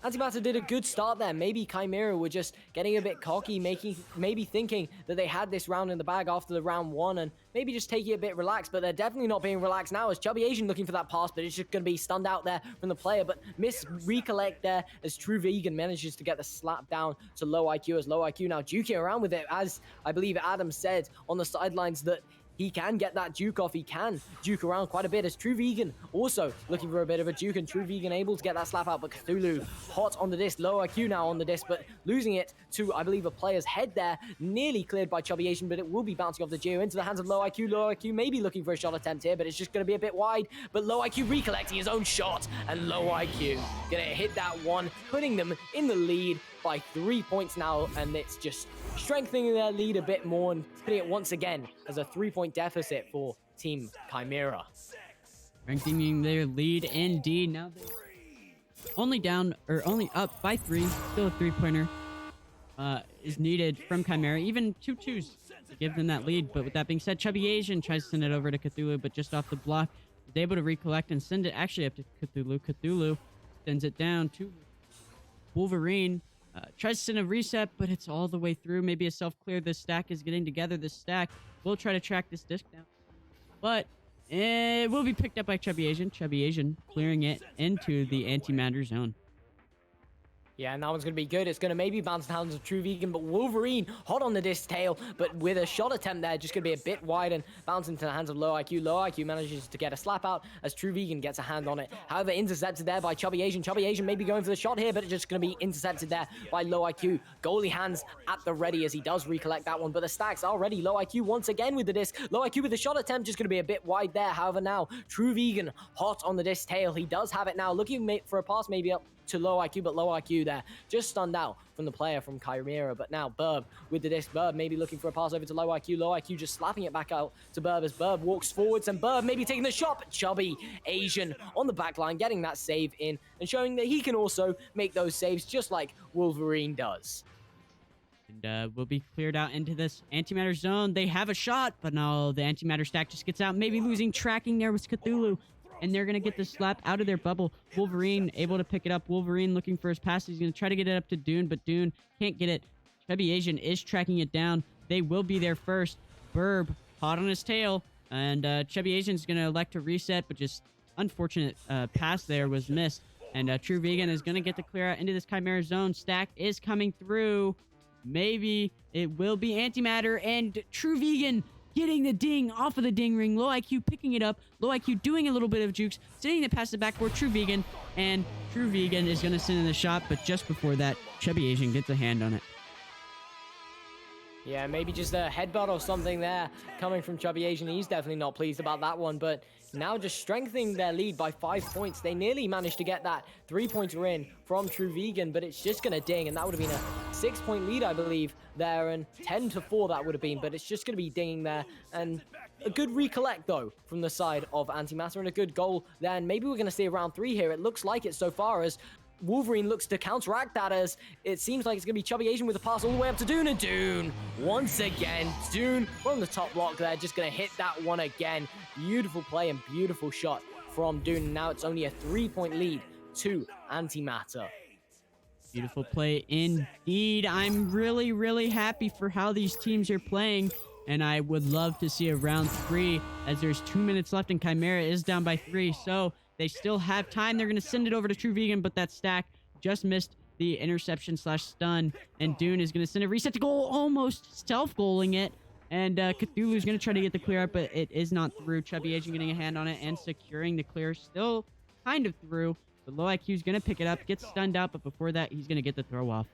Antimatter did a good start there. Maybe Chimera were just getting a bit cocky, maybe thinking that they had this round in the bag after the round 1, and maybe just taking it a bit relaxed, but they're definitely not being relaxed now as Chubby Asian looking for that pass, but it's just going to be stunned out there from the player, but miss recollect there as True Vegan manages to get the slap down to Low IQ, as Low IQ now duking around with it, as I believe Adam said on the sidelines that he can get that juke off. He can juke around quite a bit as True Vegan also looking for a bit of a juke, and True Vegan able to get that slap out, but Cthulhu hot on the disc. Low IQ now on the disc, but losing it to, I believe, a player's head there. Nearly cleared by Chubby Asian, but it will be bouncing off the Geo into the hands of Low IQ. Low IQ may be looking for a shot attempt here, but it's just going to be a bit wide. But Low IQ recollecting his own shot, and Low IQ going to hit that one, putting them in the lead by 3 points now, and it's just strengthening their lead a bit more and putting it once again as a 3-point deficit for Team Chimera. Strengthening their lead indeed. Now they're only up by 3. Still a 3-pointer is needed from Chimera. Even 2-2s to give them that lead. But with that being said, Chubby Asian tries to send it over to Cthulhu, but just off the block, is able to recollect and send it actually up to Cthulhu. Cthulhu sends it down to Wolverine. Tries to send a reset, but it's all the way through. Maybe a self-clear. This stack is getting together. This stack will try to track this disc down. But it will be picked up by Chubby Asian. Chubby Asian clearing it into the antimatter zone. Yeah, and that one's going to be good. It's going to maybe bounce down to True Vegan, but Wolverine hot on the disc tail, but with a shot attempt there, just going to be a bit wide and bounce into the hands of Low IQ. Low IQ manages to get a slap out as True Vegan gets a hand on it. However, intercepted there by Chubby Asian. Chubby Asian may be going for the shot here, but it's just going to be intercepted there by Low IQ. Goalie hands at the ready as he does recollect that one, but the stacks are ready. Low IQ once again with the disc. Low IQ with the shot attempt, just going to be a bit wide there. However, now True Vegan hot on the disc tail. He does have it now, looking for a pass maybe up to Low IQ, but Low IQ there just stunned out from the player from Chimera. But now Burb with the disc. Burb maybe looking for a pass over to Low IQ. Low IQ just slapping it back out to Burb as Burb walks forwards, and Burb maybe taking the shot, but Chubby Asian on the back line getting that save in and showing that he can also make those saves just like Wolverine does. And will be cleared out into this antimatter zone. They have a shot, but no, the antimatter stack just gets out. Maybe losing tracking there with Cthulhu. And they're going to get the slap out of their bubble. Wolverine able to pick it up. Wolverine looking for his pass. He's going to try to get it up to Dune, but Dune can't get it. Chubby Asian is tracking it down. They will be there first. Burb hot on his tail. And Chubby Asian's going to elect to reset, but just unfortunate pass there was missed. And True Vegan is going to get the clear out into this Chimera zone. Stack is coming through. Maybe it will be Antimatter, and True Vegan getting the ding off of the ding ring. Low IQ picking it up. Low IQ doing a little bit of jukes. Sending it past the backboard. True Vegan. And True Vegan is going to send in the shot. But just before that, Chubby Asian gets a hand on it. Yeah, maybe just a headbutt or something there coming from Chubby Asian. He's definitely not pleased about that one, but now just strengthening their lead by 5 points. They nearly managed to get that 3-pointer in from True Vegan, but it's just going to ding, and that would have been a 6-point lead, I believe, there, and 10-4 that would have been, but it's just going to be dinging there, and a good recollect, though, from the side of Antimatter, and a good goal there, and maybe we're going to see a round 3 here. It looks like it so far, as Wolverine looks to counteract that, as it seems like it's going to be Chubby Asian with a pass all the way up to Dune, and Dune, once again, Dune on the top block there, just going to hit that one again. Beautiful play and beautiful shot from Dune. Now it's only a 3-point lead to Antimatter. Beautiful play indeed. I'm really, really happy for how these teams are playing, and I would love to see a round 3 as there's 2 minutes left and Chimera is down by 3, so they still have time. They're going to send it over to True Vegan, but that stack just missed the interception / stun, and Dune is going to send a reset to goal, almost self-goaling it, and Cthulhu's going to try to get the clear up, but it is not through. Chubby Asian getting a hand on it and securing the clear, still kind of through. But Low IQ is going to pick it up, gets stunned out, but before that, he's going to get the throw off.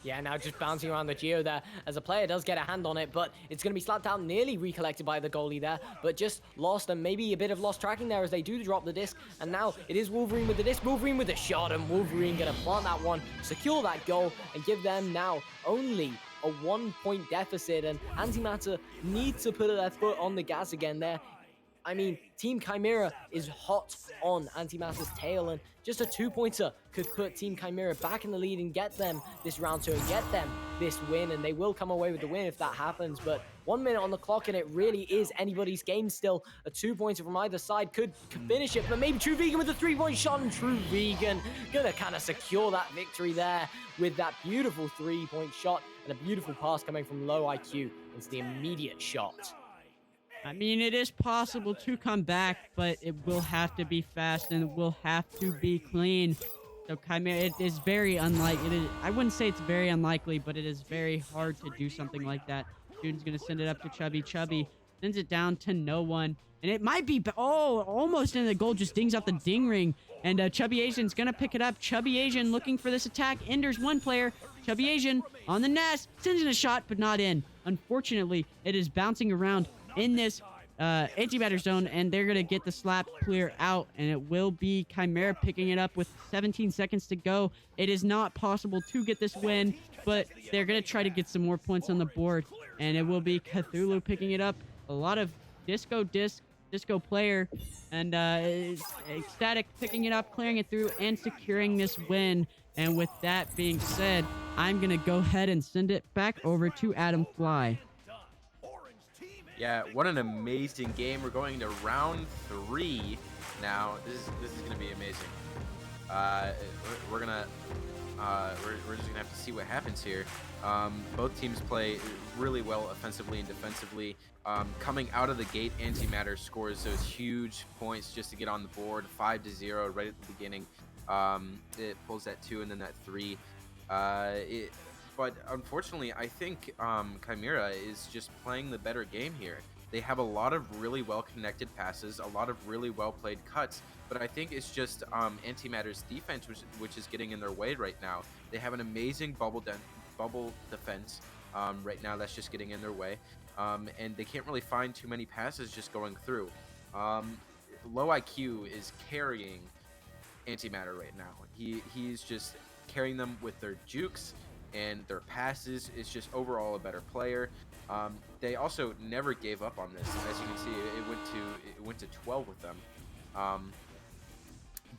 Yeah, now just bouncing around the Geo there as a player does get a hand on it, but it's going to be slapped out, nearly recollected by the goalie there, but just lost, and maybe a bit of lost tracking there as they do drop the disc, and now it is Wolverine with the disc, Wolverine with the shot, and Wolverine going to plant that one, secure that goal, and give them now only a 1-point deficit, and Antimatter needs to put their foot on the gas again there. I mean, Team Chimera is hot on Antimatter's tail, and just a 2-pointer could put Team Chimera back in the lead and get them this round 2 and get them this win, and they will come away with the win if that happens, but 1 minute on the clock, and it really is anybody's game still. A 2-pointer from either side could finish it, but maybe True Vegan with a 3-point shot, and True Vegan gonna kind of secure that victory there with that beautiful 3-point shot and a beautiful pass coming from Low IQ into the immediate shot. I mean, it is possible to come back, but it will have to be fast and it will have to be clean. So Chimera, it is very unlikely. I wouldn't say it's very unlikely, but it is very hard to do something like that. Student's gonna send it up to Chubby. Chubby sends it down to no one, and it might be almost in the goal. Just dings out the ding ring, and Chubby Asian's gonna pick it up. Chubby Asian looking for this attack. Enders one player. Chubby Asian on the nest, sends in a shot, but not in. Unfortunately, it is bouncing around in this antimatter zone, and they're gonna get the slap clear out, and it will be Chimera picking it up with 17 seconds to go. It is not possible to get this win, but they're gonna try to get some more points on the board, and it will be Cthulhu picking it up. A lot of disco player, and Ecstatic picking it up, clearing it through, and securing this win. And with that being said, I'm gonna go ahead and send it back over to Adam Fly. Yeah, what an amazing game. We're going to round 3 now. This is gonna be amazing. We're just gonna have to see what happens here. Both teams play really well offensively and defensively. Coming out of the gate, Antimatter scores those huge points just to get on the board, 5-0 right at the beginning. It pulls that 2 and then that 3. But unfortunately, I think Chimera is just playing the better game here. They have a lot of really well-connected passes, a lot of really well-played cuts, but I think it's just Antimatter's defense which is getting in their way right now. They have an amazing bubble defense right now that's just getting in their way, and they can't really find too many passes just going through. Low IQ is carrying Antimatter right now. He's just carrying them with their jukes and their passes. Is just overall a better player. They also never gave up on this. As you can see, it went to 12 with them.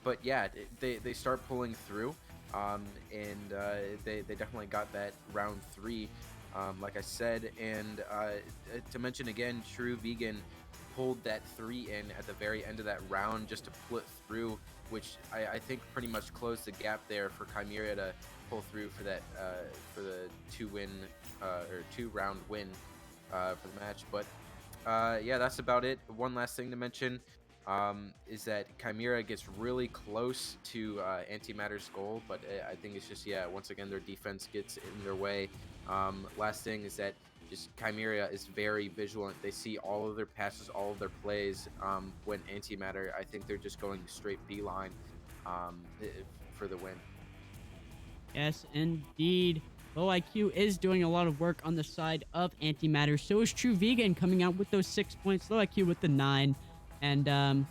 But yeah, they start pulling through, and they definitely got that round 3, like I said. And to mention again, True Vegan pulled that 3 in at the very end of that round just to pull it through, which I think pretty much closed the gap there for Chimera to pull through for that for the 2-round win for the match. But yeah, that's about it. One last thing to mention is that Chimera gets really close to Antimatter's goal, but I think it's just, yeah, once again their defense gets in their way. Last thing is that just Chimera is very vigilant. They see all of their passes, all of their plays. When Antimatter, I think they're just going straight beeline for the win. Yes, indeed. Low IQ is doing a lot of work on the side of Antimatter. So is True Vegan coming out with those 6 points. Low IQ with the 9. And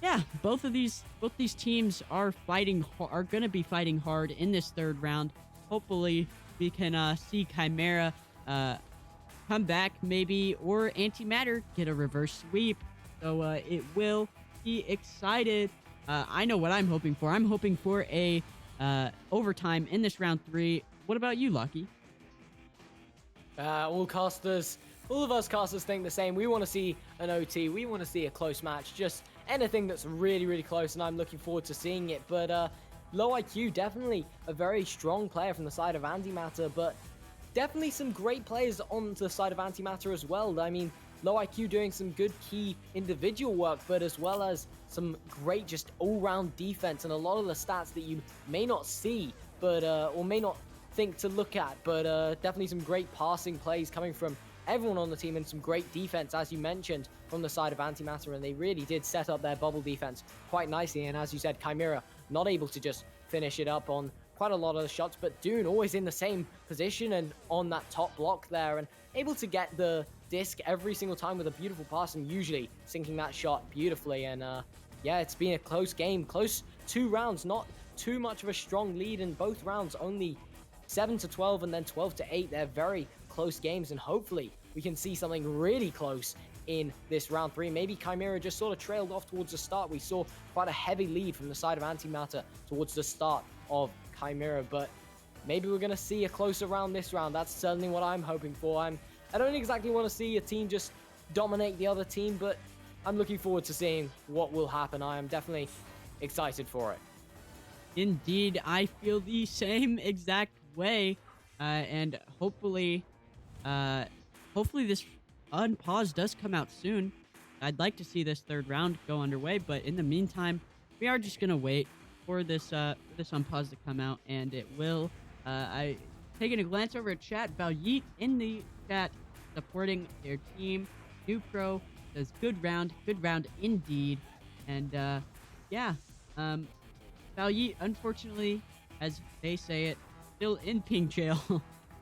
yeah, both these teams are going to be fighting hard in this third round. Hopefully, we can see Chimera come back maybe, or Antimatter get a reverse sweep. So it will be excited. I know what I'm hoping for. I'm hoping for a overtime in this round 3. What about you, Lucky? All of us casters think the same. We want to see an OT. We want to see a close match. Just anything that's really, really close, and I'm looking forward to seeing it. But Low IQ, definitely a very strong player from the side of Antimatter, but definitely some great players on the side of Antimatter as well. I mean, Low IQ doing some good key individual work, but as well as some great just all-round defense and a lot of the stats that you may not see, but or may not think to look at, but definitely some great passing plays coming from everyone on the team, and some great defense, as you mentioned, from the side of Antimatter, and they really did set up their bubble defense quite nicely. And as you said, Chimera not able to just finish it up on quite a lot of the shots, but Dune always in the same position and on that top block there, and able to get the disc every single time with a beautiful pass, and usually sinking that shot beautifully. And yeah, it's been a close game, close 2 rounds, not too much of a strong lead in both rounds, only 7-12 and then 12-8. They're very close games, and hopefully we can see something really close in this round 3. Maybe Chimera just sort of trailed off towards the start. We saw quite a heavy lead from the side of Antimatter towards the start of Chimera, but maybe we're going to see a closer round this round. That's certainly what I'm hoping for. I'm I don't exactly want to see a team just dominate the other team, but I'm looking forward to seeing what will happen. I am definitely excited for it. Indeed, I feel the same exact way, and hopefully this unpause does come out soon. I'd like to see this third round go underway, but in the meantime, we are just gonna wait for this unpause to come out, and it will. I taking a glance over at chat. Valjeet in the chat supporting their team. New Pro says good round indeed, and yeah. Valjeet, unfortunately, as they say it, still in ping jail.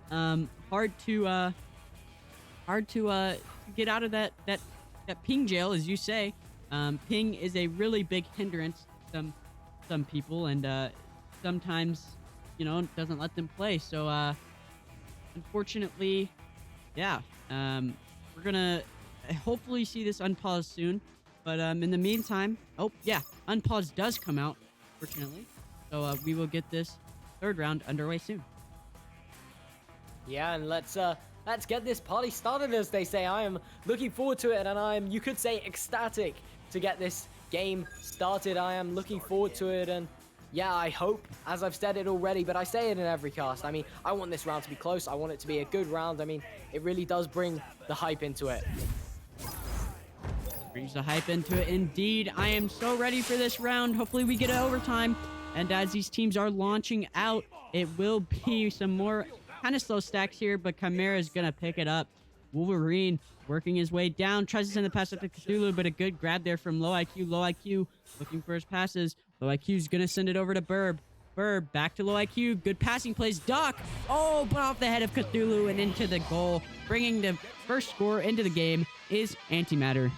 Hard to get out of that ping jail, as you say. Ping is a really big hindrance to some people, and sometimes, doesn't let them play. So, unfortunately, yeah, we're gonna hopefully see this unpause soon. But in the meantime, oh yeah, unpause does come out, fortunately. So we will get this third round underway soon. Yeah, and let's get this party started, as they say. I am looking forward to it, and I am, you could say, ecstatic to get this game started. I am looking forward to it, and yeah, I hope, as I've said it already, but I say it in every cast. I mean, I want this round to be close. I want it to be a good round. I mean, it really does bring the hype into it. Brings the hype into it, indeed. I am so ready for this round. Hopefully we get it overtime. And as these teams are launching out, it will be some more kind of slow stacks here, but Chimera is going to pick it up. Wolverine working his way down, tries to send the pass up to Cthulhu, but a good grab there from Low IQ. Low IQ looking for his passes. Low IQ is going to send it over to Burb. Burb back to Low IQ. Good passing plays. Duck. Oh, but off the head of Cthulhu and into the goal. Bringing the first score into the game is Antimatter.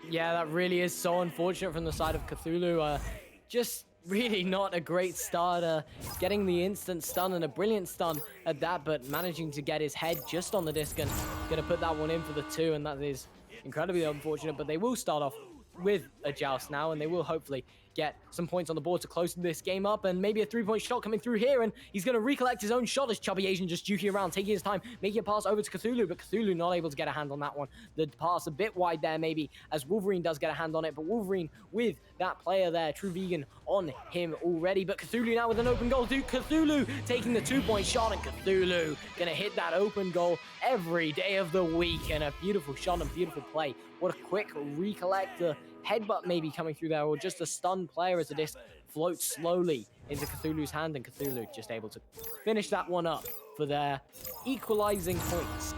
Yeah, that really is so unfortunate from the side of Cthulhu. Just really not a great start. Getting the instant stun and a brilliant stun at that, but managing to get his head just on the disc and going to put that one in for the 2, and that is incredibly unfortunate. But they will start off with a joust now, and they will hopefully get some points on the board to close this game up, and maybe a 3-point shot coming through here, and he's going to recollect his own shot as Chubby Asian just juking around, taking his time, making a pass over to Cthulhu, but Cthulhu not able to get a hand on that one. The pass a bit wide there maybe, as Wolverine does get a hand on it, but Wolverine with that player there, True Vegan, on him already, but Cthulhu now with an open goal. Cthulhu taking the 2-point shot, and Cthulhu going to hit that open goal every day of the week, and a beautiful shot and beautiful play. What a quick recollect. Headbutt maybe coming through there, or just a stunned player as the disc floats slowly into Cthulhu's hand, and Cthulhu just able to finish that one up for their equalizing points.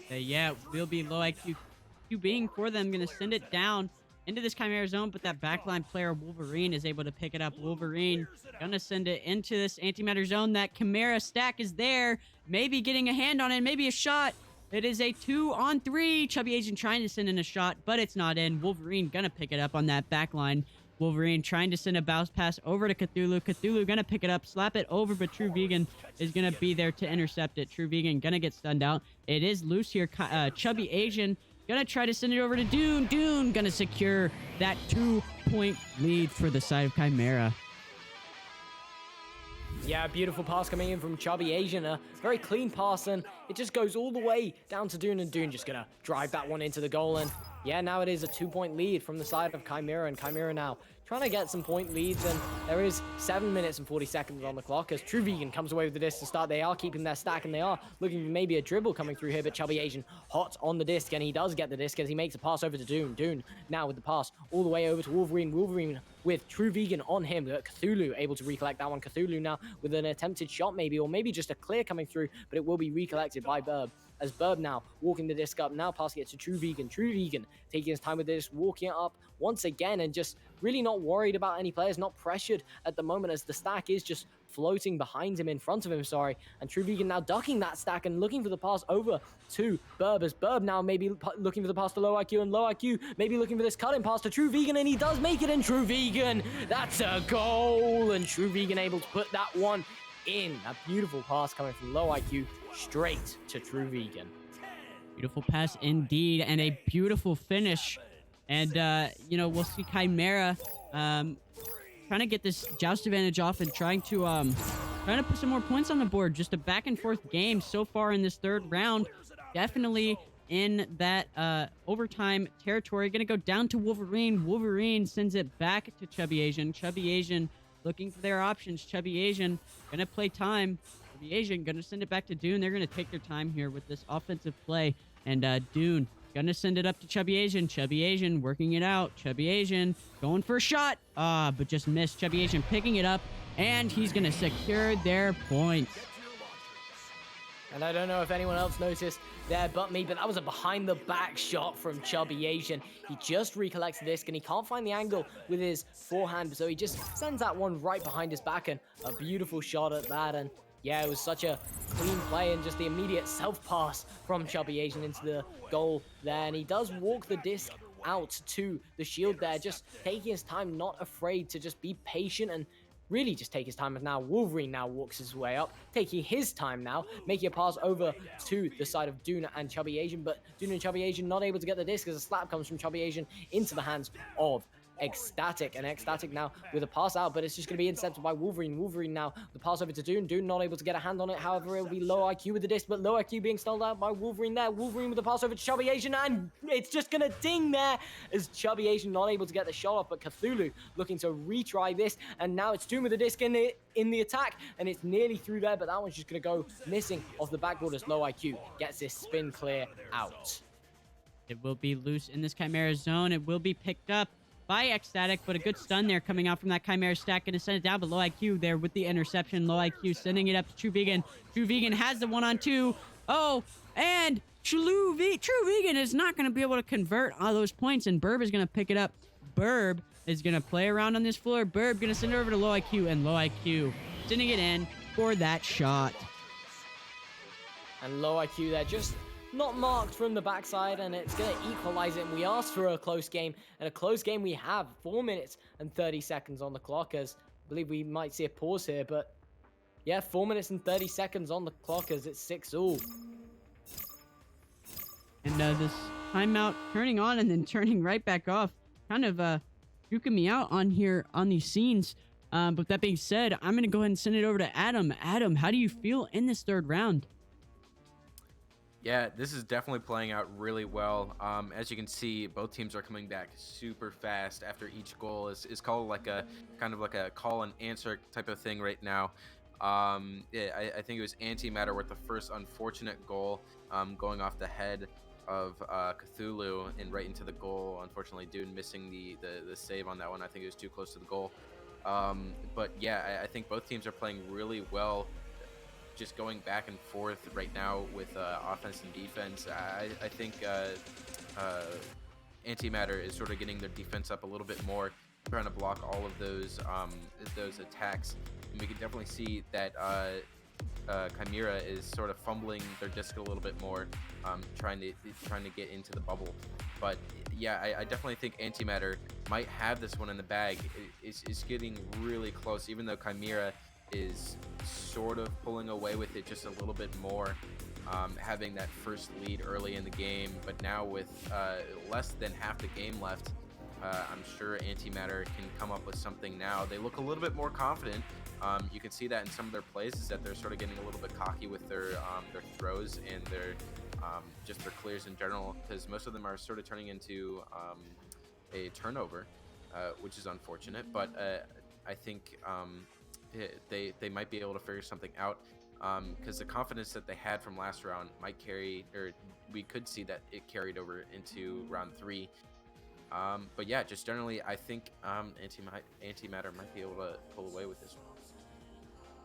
Yeah, will be Low IQ being for them, going to send it down into this Chimera zone, but that backline player Wolverine is able to pick it up. Wolverine gonna send it into this antimatter zone. That Chimera stack is there, maybe getting a hand on it, maybe a shot. It is a 2-on-3. Chubby Asian trying to send in a shot, but it's not in. Wolverine gonna pick it up on that back line. Wolverine trying to send a bounce pass over to Cthulhu. Cthulhu gonna pick it up, slap it over, but True Vegan is gonna be there to intercept it. True Vegan gonna get stunned out. It is loose here. Chubby Asian gonna try to send it over to Dune. Dune gonna secure that 2-point lead for the side of Chimera. Yeah, beautiful pass coming in from Chubby Asian. A very clean pass, and it just goes all the way down to Dune, and Dune just gonna drive that one into the goal. And yeah, now it is a 2-point lead from the side of Chimera, and Chimera now trying to get some point leads, and there is 7 minutes and 40 seconds on the clock as True Vegan comes away with the disc to start. They are keeping their stack, and they are looking for maybe a dribble coming through here, but Chubby Asian hot on the disc, and he does get the disc as he makes a pass over to Dune. Dune now with the pass all the way over to Wolverine. Wolverine with True Vegan on him. Cthulhu able to recollect that one. Cthulhu now with an attempted shot maybe, or maybe just a clear coming through, but it will be recollected by Burb. As Burb now walking the disc up, now passing it to True Vegan. True Vegan taking his time with this, walking it up once again, and just really not worried about any players, not pressured at the moment as the stack is just floating behind him, in front of him, sorry. And True Vegan now ducking that stack and looking for the pass over to Burb, as Burb now maybe looking for the pass to Low IQ, and Low IQ maybe looking for this cutting pass to True Vegan, and he does make it in. True Vegan, that's a goal, and True Vegan able to put that one in. A beautiful pass coming from Low IQ straight to True Vegan. Beautiful pass indeed, and a beautiful finish. And, we'll see Chimera trying to get this joust advantage off and trying to trying to put some more points on the board. Just a back and forth game so far in this third round. Definitely in that overtime territory. Gonna go down to Wolverine. Wolverine sends it back to Chubby Asian. Chubby Asian looking for their options. Chubby Asian gonna play time. Chubby Asian gonna send it back to Dune. They're gonna take their time here with this offensive play. And Dune gonna send it up to Chubby Asian. Chubby Asian working it out. Chubby Asian going for a shot. But just missed. Chubby Asian picking it up. And he's gonna secure their points. And I don't know if anyone else noticed there but me, but that was a behind-the-back shot from Chubby Asian. He just recollects the disc, and he can't find the angle with his forehand, so he just sends that one right behind his back, and a beautiful shot at that. And yeah, it was such a clean play, and just the immediate self-pass from Chubby Asian into the goal there. And he does walk the disc out to the shield there, just taking his time, not afraid to just be patient and really just take his time. And now Wolverine now walks his way up, taking his time now, making a pass over to the side of Dune and Chubby Asian, but Dune and Chubby Asian not able to get the disc as a slap comes from Chubby Asian into the hands of Ecstatic. And Ecstatic now with a pass out, but it's just going to be intercepted by Wolverine. Wolverine now the pass over to Dune. Dune not able to get a hand on it. However, it will be Low IQ with the disc, but Low IQ being stalled out by Wolverine there. Wolverine with the pass over to Chubby Asian, and it's just going to ding there as Chubby Asian not able to get the shot off, but Cthulhu looking to retry this, and now it's Dune with the disc in the attack, and it's nearly through there, but that one's just going to go missing off the backboard as Low IQ gets this spin clear out. It will be loose in this Chimera zone. It will be picked up by Ecstatic, but a good stun there coming out from that Chimera stack. Going to send it down, but Low IQ there with the interception. Low IQ sending it up to True Vegan. True Vegan has the 1-on-2. Oh, and True Vegan is not going to be able to convert all those points, and Burb is going to pick it up. Burb is going to play around on this floor. Burb going to send it over to Low IQ, and Low IQ sending it in for that shot. And Low IQ there just not marked from the backside, and it's going to equalize it. And we asked for a close game, and a close game we have. 4 minutes and 30 seconds on the clock, as I believe we might see a pause here, but yeah, 4 minutes and 30 seconds on the clock as it's 6-all. And this timeout turning on and then turning right back off, kind of juking me out on here on these scenes. But that being said, I'm going to go ahead and send it over to Adam. Adam, how do you feel in this third round? Yeah, this is definitely playing out really well. As you can see, both teams are coming back super fast after each goal. Is called like a kind of like a call and answer type of thing right now. Yeah, I think it was Antimatter with the first unfortunate goal, going off the head of Cthulhu and right into the goal. Unfortunately, Dune missing the save on that one. I think it was too close to the goal. But yeah, I think both teams are playing really well, just going back and forth right now with offense and defense. I think Antimatter is sort of getting their defense up a little bit more, trying to block all of those attacks. And we can definitely see that Chimera is sort of fumbling their disc a little bit more, trying to get into the bubble. But yeah, I definitely think Antimatter might have this one in the bag. It's getting really close, even though Chimera is sort of pulling away with it just a little bit more, having that first lead early in the game. But now with less than half the game left, I'm sure Antimatter can come up with something now. They look a little bit more confident. You can see that in some of their plays, is that they're sort of getting a little bit cocky with their throws and their just their clears in general, because most of them are sort of turning into a turnover, which is unfortunate. But I think they might be able to figure something out, because the confidence that they had from last round might carry, or we could see that it carried over into round 3. But yeah, just generally, I think Antimatter might be able to pull away with this one.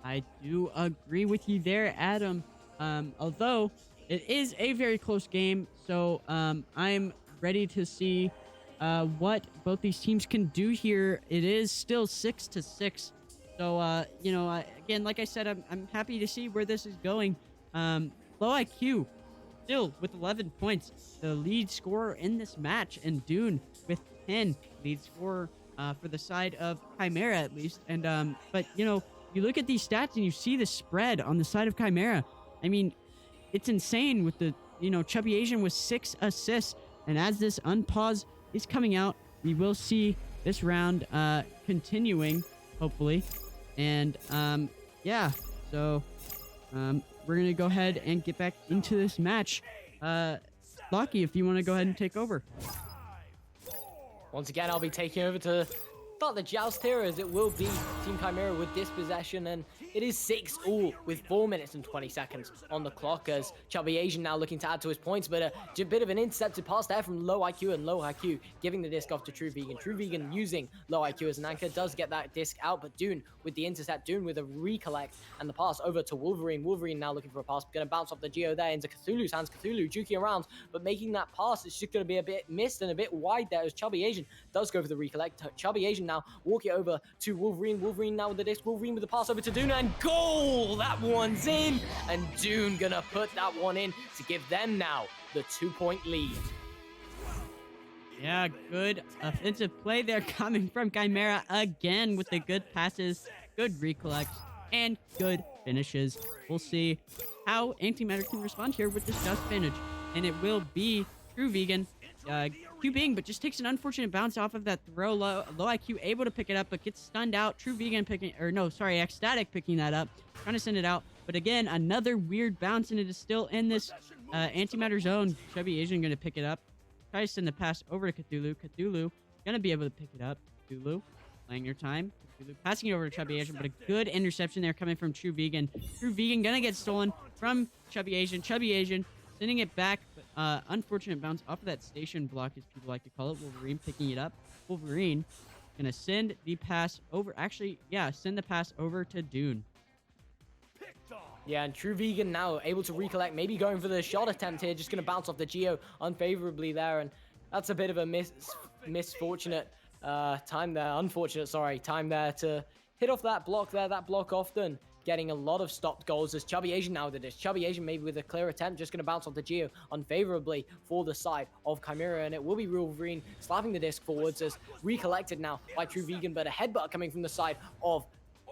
I do agree with you there, Adam. Although it is a very close game, so I'm ready to see what both these teams can do here. It is still 6-6. So, you know, again, like I said, I'm happy to see where this is going. Low IQ still with 11 points, the lead scorer in this match, and Dune with 10, lead scorer for the side of Chimera at least. And but you know, you look at these stats and you see the spread on the side of Chimera. I mean, it's insane with the, you know, Chubby Asian with 6 assists. And as this unpause is coming out, we will see this round continuing, hopefully. And yeah, so we're going to go ahead and get back into this match. Lucky, if you want to go ahead and take over. Once again, I'll be taking over to start the joust here, as it will be Team Chimera with this possession, and it is 6-all with 4 minutes and 20 seconds on the clock, as Chubby Asian now looking to add to his points, but a bit of an intercepted pass there from Low IQ, and Low IQ giving the disc off to True Vegan. True Vegan using Low IQ as an anchor does get that disc out, but Dune with the intercept, Dune with a recollect, and the pass over to Wolverine. Wolverine now looking for a pass, going to bounce off the Geo there into Cthulhu's hands. Cthulhu juking around, but making that pass, it's just going to be a bit missed and a bit wide there, as Chubby Asian does go for the recollect. Chubby Asian now walk it over to Wolverine. Wolverine now with the disc. Wolverine with the pass over to Dune, and goal! That one's in, and Dune gonna put that one in to give them now the 2-point lead. Yeah, good offensive play there coming from Chimera again with the good passes, good recollects, and good finishes. We'll see how Antimatter can respond here with this dust advantage, and it will be True Vegan QBing, but just takes an unfortunate bounce off of that throw. Low IQ able to pick it up, but gets stunned out. True Vegan Ecstatic picking that up, trying to send it out. But again, another weird bounce, and it is still in this Antimatter zone. Chubby Asian going to pick it up. Try to send the pass over to Cthulhu. Cthulhu going to be able to pick it up. Cthulhu playing your time. Cthulhu passing it over to Chubby Asian, but a good interception there coming from True Vegan. True Vegan going to get stolen from Chubby Asian. Chubby Asian sending it back, but unfortunate bounce off of that station block, as people like to call it. Wolverine picking it up. Wolverine gonna send the pass over. Actually, yeah, send the pass over to Dune. Yeah, and True Vegan now able to recollect, maybe going for the shot attempt here, just gonna bounce off the Geo unfavorably there, and that's a bit of a misfortunate time there to hit off that block there. That block often getting a lot of stopped goals, as Chubby Asian now did this. Chubby Asian maybe with a clear attempt, just going to bounce off the Geo unfavorably for the side of Chimera, and it will be Wolverine slapping the disc forwards, as recollected now by True Vegan, but a headbutt coming from the side of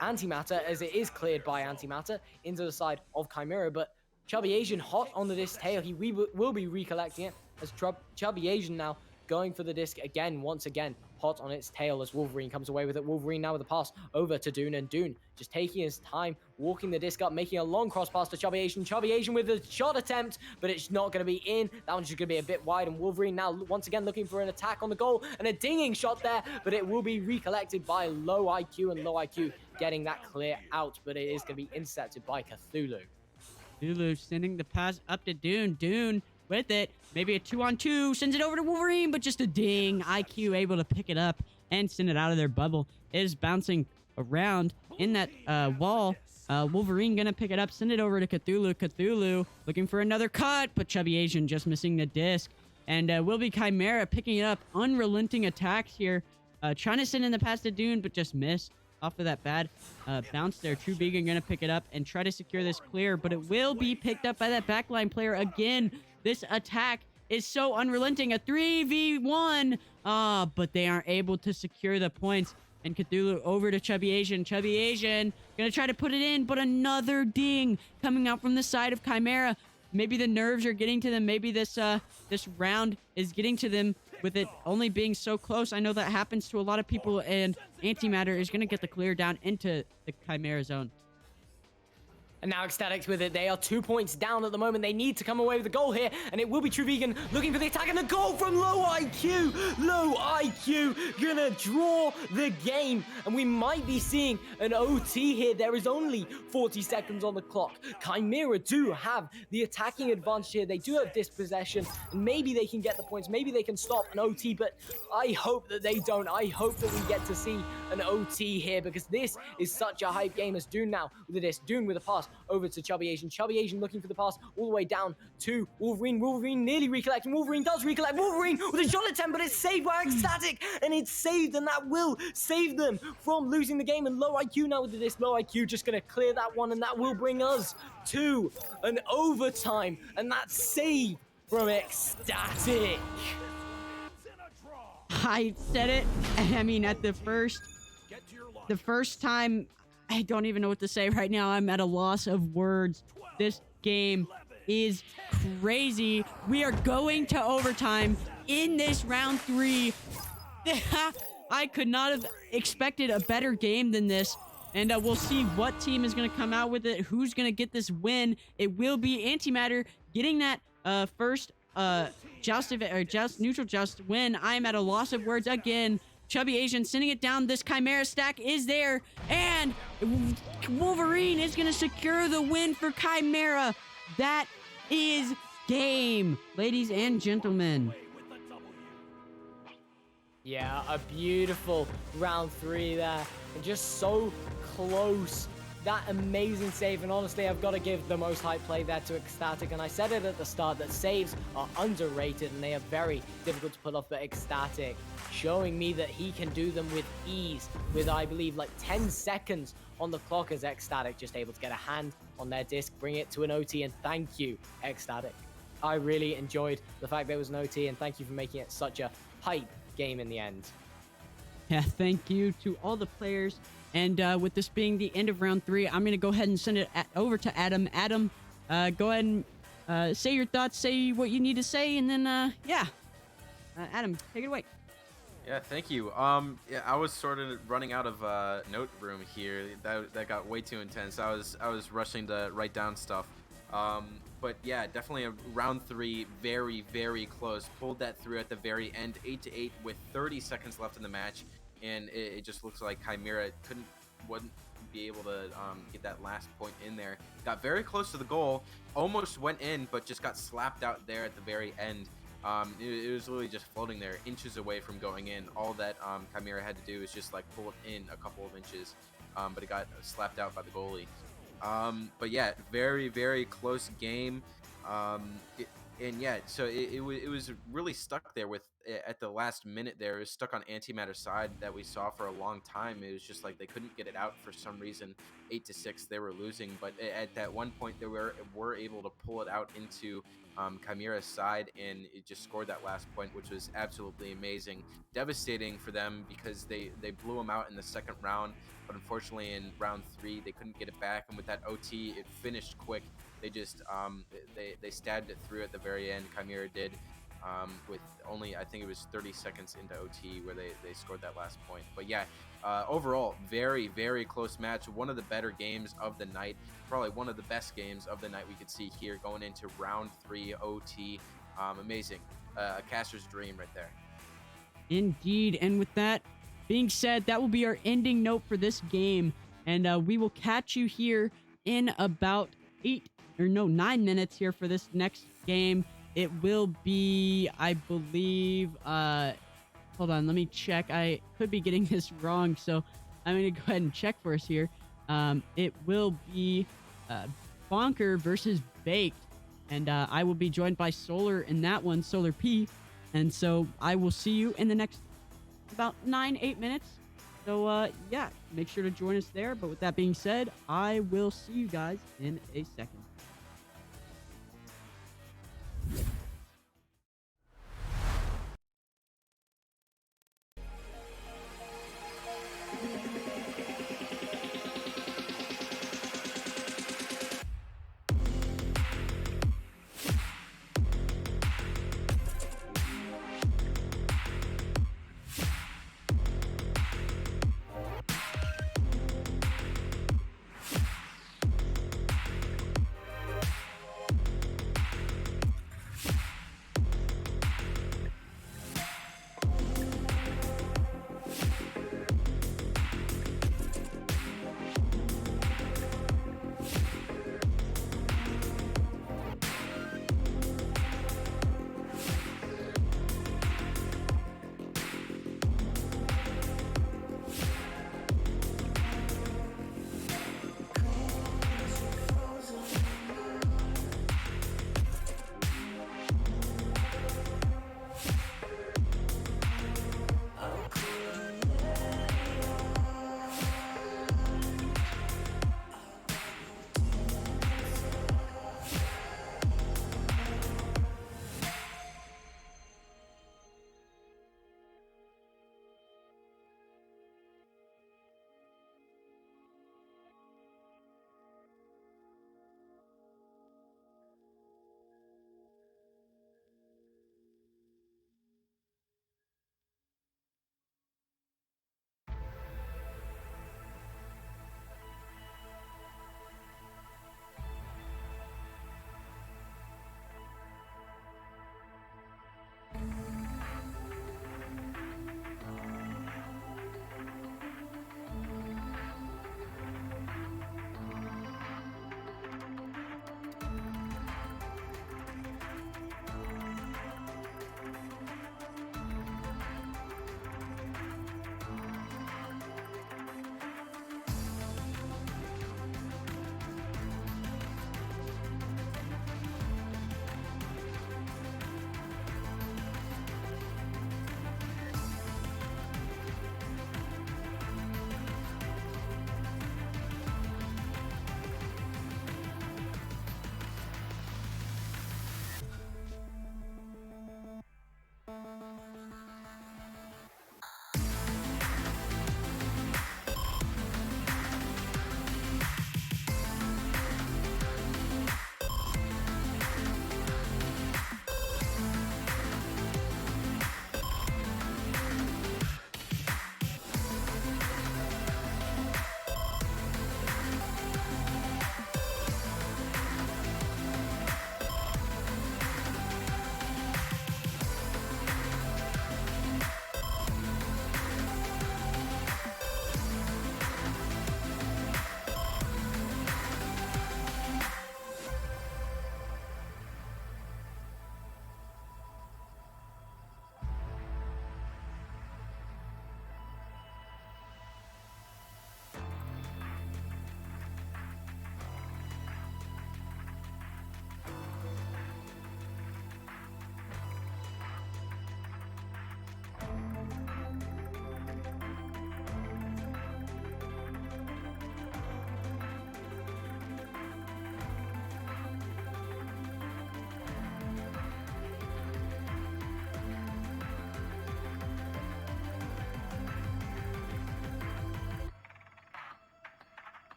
Antimatter, as it is cleared by Antimatter into the side of Chimera, but Chubby Asian hot on the disc tail. He will be recollecting it, as Chubby Asian now going for the disc again, once again, hot on its tail, as Wolverine comes away with it. Wolverine now with a pass over to Dune, and Dune just taking his time, walking the disc up, making a long cross pass to Chubby Asian. Chubby Asian with a shot attempt, but it's not going to be in. That one's just going to be a bit wide, and Wolverine now once again looking for an attack on the goal, and a dinging shot there, but it will be recollected by Low IQ, and Low IQ getting that clear out, but it is going to be intercepted by Cthulhu. Cthulhu sending the pass up to Dune. Dune with it. Maybe a 2-on-2. Sends it over to Wolverine, but just a ding. IQ able to pick it up and send it out of their bubble. It is bouncing around in that wall. Wolverine gonna pick it up, send it over to Cthulhu. Cthulhu looking for another cut, but Chubby Asian just missing the disc. And will be Chimera picking it up. Unrelenting attacks here. Trying to send in the pass to Dune, but just missed off of that bad bounce there. True Vegan gonna pick it up and try to secure this clear, but it will be picked up by that backline player again. This attack is so unrelenting. A 3v1. But they aren't able to secure the points. And Cthulhu over to Chubby Asian. Chubby Asian gonna try to put it in, but another ding coming out from the side of Chimera. Maybe the nerves are getting to them. Maybe this round is getting to them with it only being so close. I know that happens to a lot of people, and Antimatter is gonna get the clear down into the Chimera zone. And now Ecstatics with it. They are 2 points down at the moment. They need to come away with a goal here. And it will be True Vegan looking for the attack. And the goal from Low IQ. Low IQ gonna draw the game. And we might be seeing an OT here. There is only 40 seconds on the clock. Chimera do have the attacking advantage here. They do have dispossession. And maybe they can get the points. Maybe they can stop an OT. But I hope that they don't. I hope that we get to see an OT here, because this is such a hype game. As Dune now with this. Dune with a pass over to Chubby Asian. Chubby Asian looking for the pass all the way down to Wolverine. Wolverine nearly recollecting. Wolverine does recollect. Wolverine with a shot attempt, but it's saved by Ecstatic, and it's saved, and that will save them from losing the game. And Low IQ now with this. Low IQ just going to clear that one, and that will bring us to an overtime, and that's saved from Ecstatic. I said it. I mean, at the first time, I don't even know what to say right now. I'm at a loss of words. This game is crazy. We are going to overtime in this round 3. I could not have expected a better game than this. and we'll see what team is going to come out with it, who's going to get this win. It will be Antimatter getting that first neutral joust win. I am at a loss of words again. Chubby Asian sending it down. This Chimera stack is there, and Wolverine is going to secure the win for Chimera. That is game, ladies and gentlemen. Yeah, a beautiful round 3 there. And just so close. That amazing save. And honestly, I've got to give the most hype play there to Ecstatic. And I said it at the start that saves are underrated and they are very difficult to pull off. But Ecstatic showing me that he can do them with ease. With, I believe, like 10 seconds on the clock as Ecstatic just able to get a hand on their disc, bring it to an OT. And thank you, Ecstatic. I really enjoyed the fact there was an OT. And thank you for making it such a hype game in the end. Yeah, thank you to all the players. And with this being the end of round 3, I'm going to go ahead and send it over to Adam. Adam, go ahead and say your thoughts, say what you need to say, and then, yeah. Adam, take it away. Yeah, thank you. Yeah, I was sort of running out of note room here. That got way too intense. I was rushing to write down stuff. But yeah, definitely a round 3, very, very close. Pulled that through at the very end, 8-8 with 30 seconds left in the match, and it just looks like Chimera wouldn't be able to get that last point in there. Got very close to the goal, almost went in, but just got slapped out there at the very end. It was literally just floating there, inches away from going in. All that Chimera had to do is just like pull it in a couple of inches, but it got slapped out by the goalie. But yeah, very, very close game. And yeah, so it was really stuck there with at the last minute there. It was stuck on Antimatter's side that we saw for a long time. It was just like they couldn't get it out for some reason. 8-6, they were losing, but at that one point they were able to pull it out into Chimera's side, and it just scored that last point, which was absolutely amazing. Devastating for them because they blew them out in the second round, but unfortunately in round 3 they couldn't get it back, and with that OT it finished quick. They just they stabbed it through at the very end. Chimera did, with only, I think it was 30 seconds into OT where they scored that last point. But yeah, overall, very, very close match. One of the better games of the night. Probably one of the best games of the night we could see here going into round 3 OT. Amazing. A caster's dream right there. Indeed. And with that being said, that will be our ending note for this game. And we will catch you here in about 9 minutes here for this next game. It will be, I believe, hold on, let me check. I could be getting this wrong, so I'm going to go ahead and check for us here. It will be Bonker versus Baked, and I will be joined by Solar in that one, Solar P. And so I will see you in the next about 9-8 minutes. So, yeah, make sure to join us there. But with that being said, I will see you guys in a second.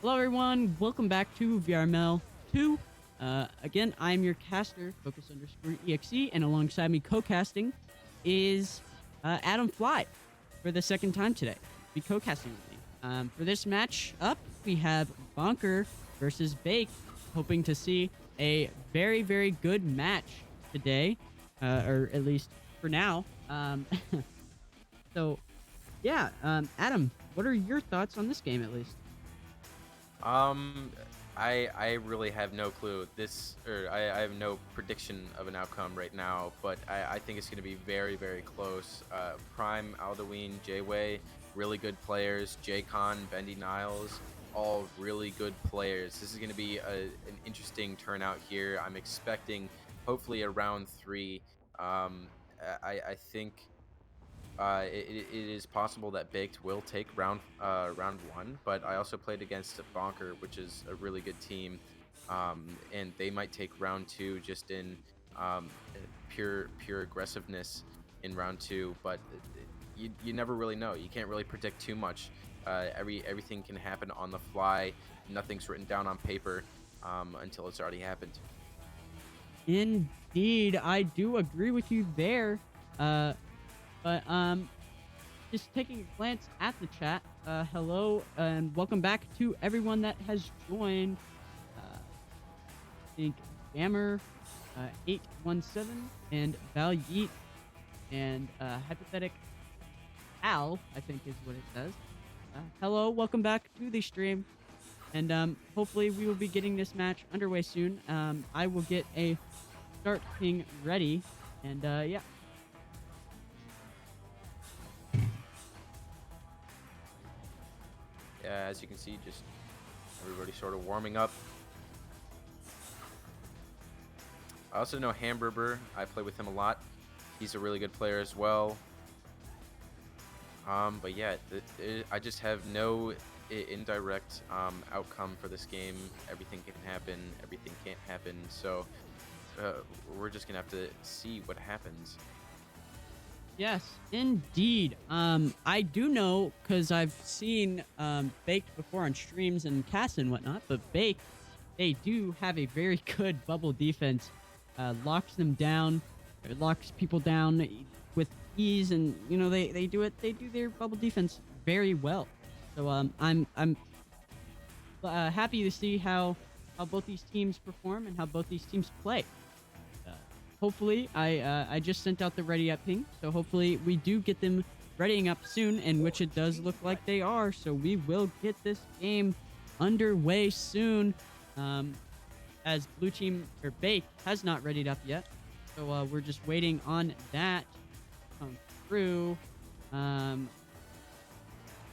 Hello, everyone. Welcome back to VRML 2. Again, I'm your caster, Focus_EXE, and alongside me co-casting is Adam Fly for the second time today. Be co-casting with me. For this match up, we have Bonker versus Bake, hoping to see a very, very good match today, or at least for now. So, yeah, Adam, what are your thoughts on this game, at least? I really have no clue. I have no prediction of an outcome right now, but I think it's going to be very, very close. Prime, Alduin, Jayway, really good players. Jcon, Bendy Niles, all really good players. This is going to be an interesting turnout here. I'm expecting hopefully a round 3. I think it is possible that Baked will take round 1, but I also played against Bonker, which is a really good team, and they might take round 2 just in pure aggressiveness in round 2. But you never really know. You can't really predict too much. Everything can happen on the fly. Nothing's written down on paper until it's already happened. Indeed, I do agree with you there. But just taking a glance at the chat, hello and welcome back to everyone that has joined. I think Jammer 817 and Val Yeet and Hypothetic Al, I think is what it says. Hello, welcome back to the stream, and hopefully we will be getting this match underway soon. I will get a start ping ready, and yeah. Yeah, as you can see, just everybody sort of warming up. I also know Hamburger. I play with him a lot. He's a really good player as well. But yeah, I just have no indirect outcome for this game. Everything can happen. Everything can't happen. So we're just gonna have to see what happens. Yes, indeed. I do know, because I've seen Baked before on streams and casts and whatnot, but Baked, they do have a very good bubble defense. Locks them down, locks people down with ease, and you know they do their bubble defense very well. So I'm happy to see how both these teams perform and how both these teams play. Hopefully, I just sent out the ready up ping, so hopefully we do get them readying up soon, and which it does look like they are. So we will get this game underway soon, as blue team or Bake has not readied up yet. So we're just waiting on that to come through. In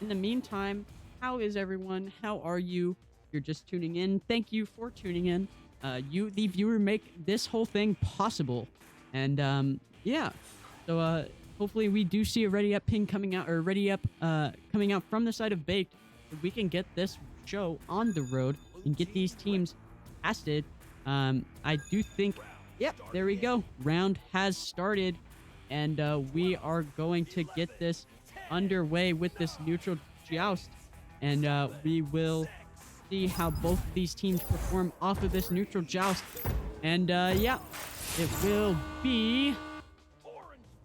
the meantime, how is everyone? How are you? If you're just tuning in, thank you for tuning in. You, the viewer, make this whole thing possible. And yeah, so hopefully we do see a ready up ping coming out, or ready up coming out from the side of Baked, so we can get this show on the road and get these teams casted. I do think, yep, there we go. Round has started, and we are going to get this underway with this neutral joust, and we will see how both of these teams perform off of this neutral joust. And yeah, it will be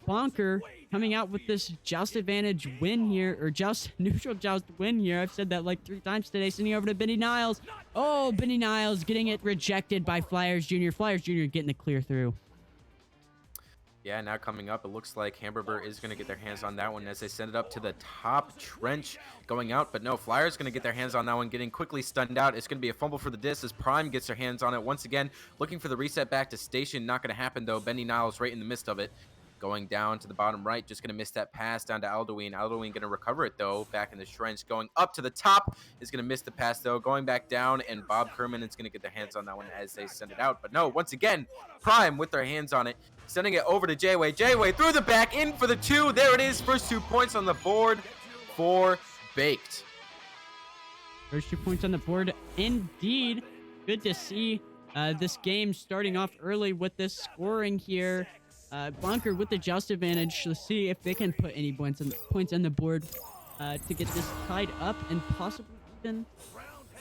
Bonker coming out with this joust advantage win here, or joust neutral joust win here. I've said that like 3 times today. Sending over to Benny Niles. Oh, Benny Niles getting it rejected by Flyers Jr. Flyers Jr. getting the clear through. Yeah, now coming up, it looks like Hamburger is going to get their hands on that one as they send it up to the top trench going out. But no, Flyers going to get their hands on that one, getting quickly stunned out. It's going to be a fumble for the disc as Prime gets their hands on it once again, looking for the reset back to station. Not going to happen, though. Benny Niles right in the midst of it. Going down to the bottom right, just going to miss that pass down to Alduin. Alduin going to recover it, though, back in the trench. Going up to the top is going to miss the pass, though. Going back down, and Bob Kerman is going to get their hands on that one as they send it out. But no, once again, Prime with their hands on it, sending it over to Jayway. Jayway through the back, in for the 2. There it is. First 2 points on the board for Baked. First 2 points on the board, indeed. Good to see this game starting off early with this scoring here. Bonker with the joust advantage. Let's see if they can put any points on the board to get this tied up and possibly even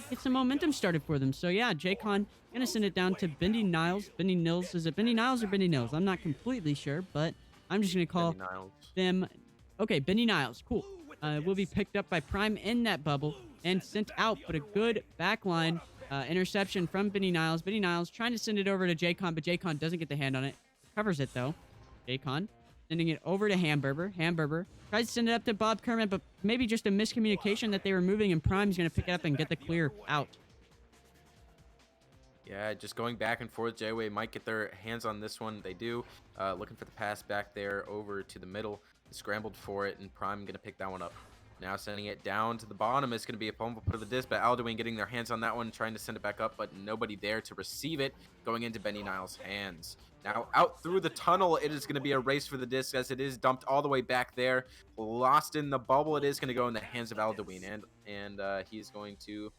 get some momentum started for them. So yeah, Jaycon gonna send it down to Bendy Niles. Bendy Nils. Is it Bendy Niles or Bendy Nils? I'm not completely sure, but I'm just gonna call Bendy Niles. them. Okay, Bendy Niles. Cool. Will be picked up by Prime in that bubble and sent out, but a good backline interception from Benny Niles. Benny Niles trying to send it over to Jaycon, but Jaycon doesn't get the hand on it. Covers it though. Jaycon sending it over to Hamburger. Hamburger tries to send it up to Bob Kermit, but maybe just a miscommunication that they were moving, and Prime's going to pick it up and get the clear out. Yeah, just going back and forth. J-Way might get their hands on this one. They do. Looking for the pass back there over to the middle. Scrambled for it, and Prime going to pick that one up. Now sending it down to the bottom. It's going to be a fumble for the disc, but Alduin getting their hands on that one, trying to send it back up, but nobody there to receive it, going into Benny Niles' hands. Now out through the tunnel, it is going to be a race for the disc as it is dumped all the way back there. Lost in the bubble. It is going to go in the hands of Alduin, and he's going to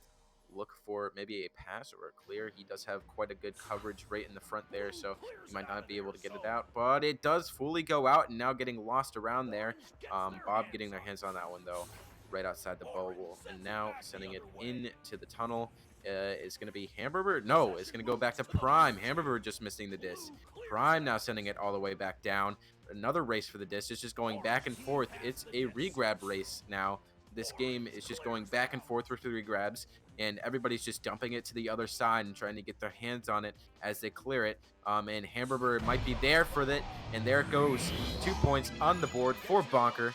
look for maybe a pass or a clear. He does have quite a good coverage right in the front there, so he might not be able to get it out, but it does fully go out, and now getting lost around there. Bob getting their hands on that one though, right outside the bubble, and now sending it into the tunnel. Is going to be Hamburger. No, it's going to go back to Prime. Hamburger just missing the disc. Prime now sending it all the way back down. Another race for the disc. It's just going back and forth. It's a regrab race now. This game is just going back and forth with the regrabs, and everybody's just dumping it to the other side and trying to get their hands on it as they clear it. And Hamburger might be there for that, and there it goes. 2 points on the board for Bonker.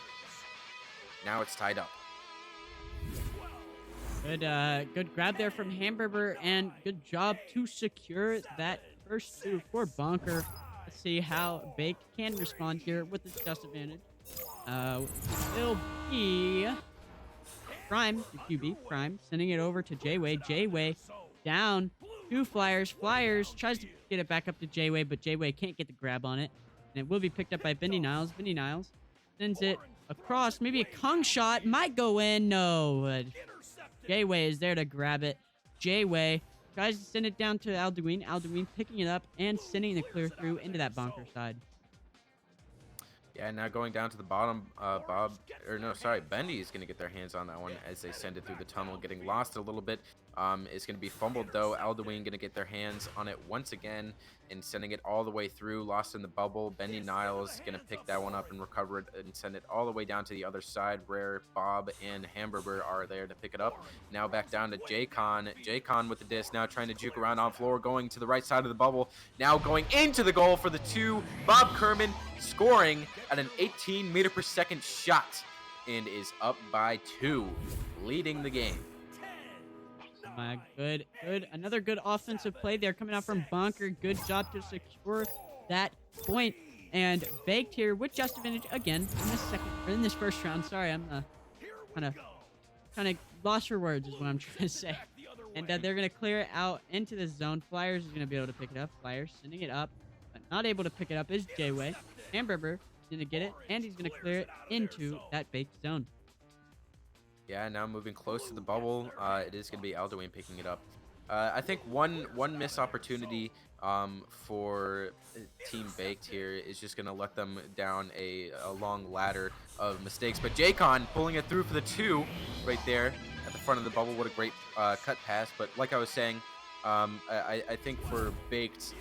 Now it's tied up. Good grab there from Hamburger, and good job to secure that first two for Bonker. Let's see how Bake can respond here with this just advantage. It'll be Prime, the QB, Prime, sending it over to J-Way. J-Way down to Flyers. Flyers tries to get it back up to J-Way, but J-Way can't get the grab on it. And it will be picked up by Bendy Niles. Bendy Niles sends it across. Maybe a Kong shot. Might go in. No. J-Way is there to grab it. J-Way tries to send it down to Alduin. Alduin picking it up and sending the clear through into that Bonker side. Yeah, now going down to the bottom, Bendy is going to get their hands on that one as they send it through the tunnel, getting lost a little bit. It's going to be fumbled, though. Alduin going to get their hands on it once again and sending it all the way through, lost in the bubble. Bendy Niles going to pick that one up and recover it and send it all the way down to the other side where Bob and Hamburger are there to pick it up. Now back down to Jaycon. Jaycon with the disc, now trying to juke around on floor, going to the right side of the bubble. Now going into the goal for the two. Bob Kerman scoring at an 18-meter-per-second shot and is up by 2, leading the game. Good. Another good offensive play there coming out from Bonker. Good job to secure that point. And Baked here with just advantage again in this first round. Sorry, I'm kind of lost for words is what I'm trying to say. And they're gonna clear it out into the zone. Flyers is gonna be able to pick it up. Flyers sending it up, but not able to pick it up is J-Way. Hamburger is gonna get it, and he's gonna clear it into that Baked zone. Yeah, now moving close to the bubble, it is going to be Alduin picking it up. I think one missed opportunity for Team Baked here is just going to let them down a long ladder of mistakes. But Jaycon pulling it through for the 2 right there at the front of the bubble. What a great cut pass. But like I was saying, I think for Baked,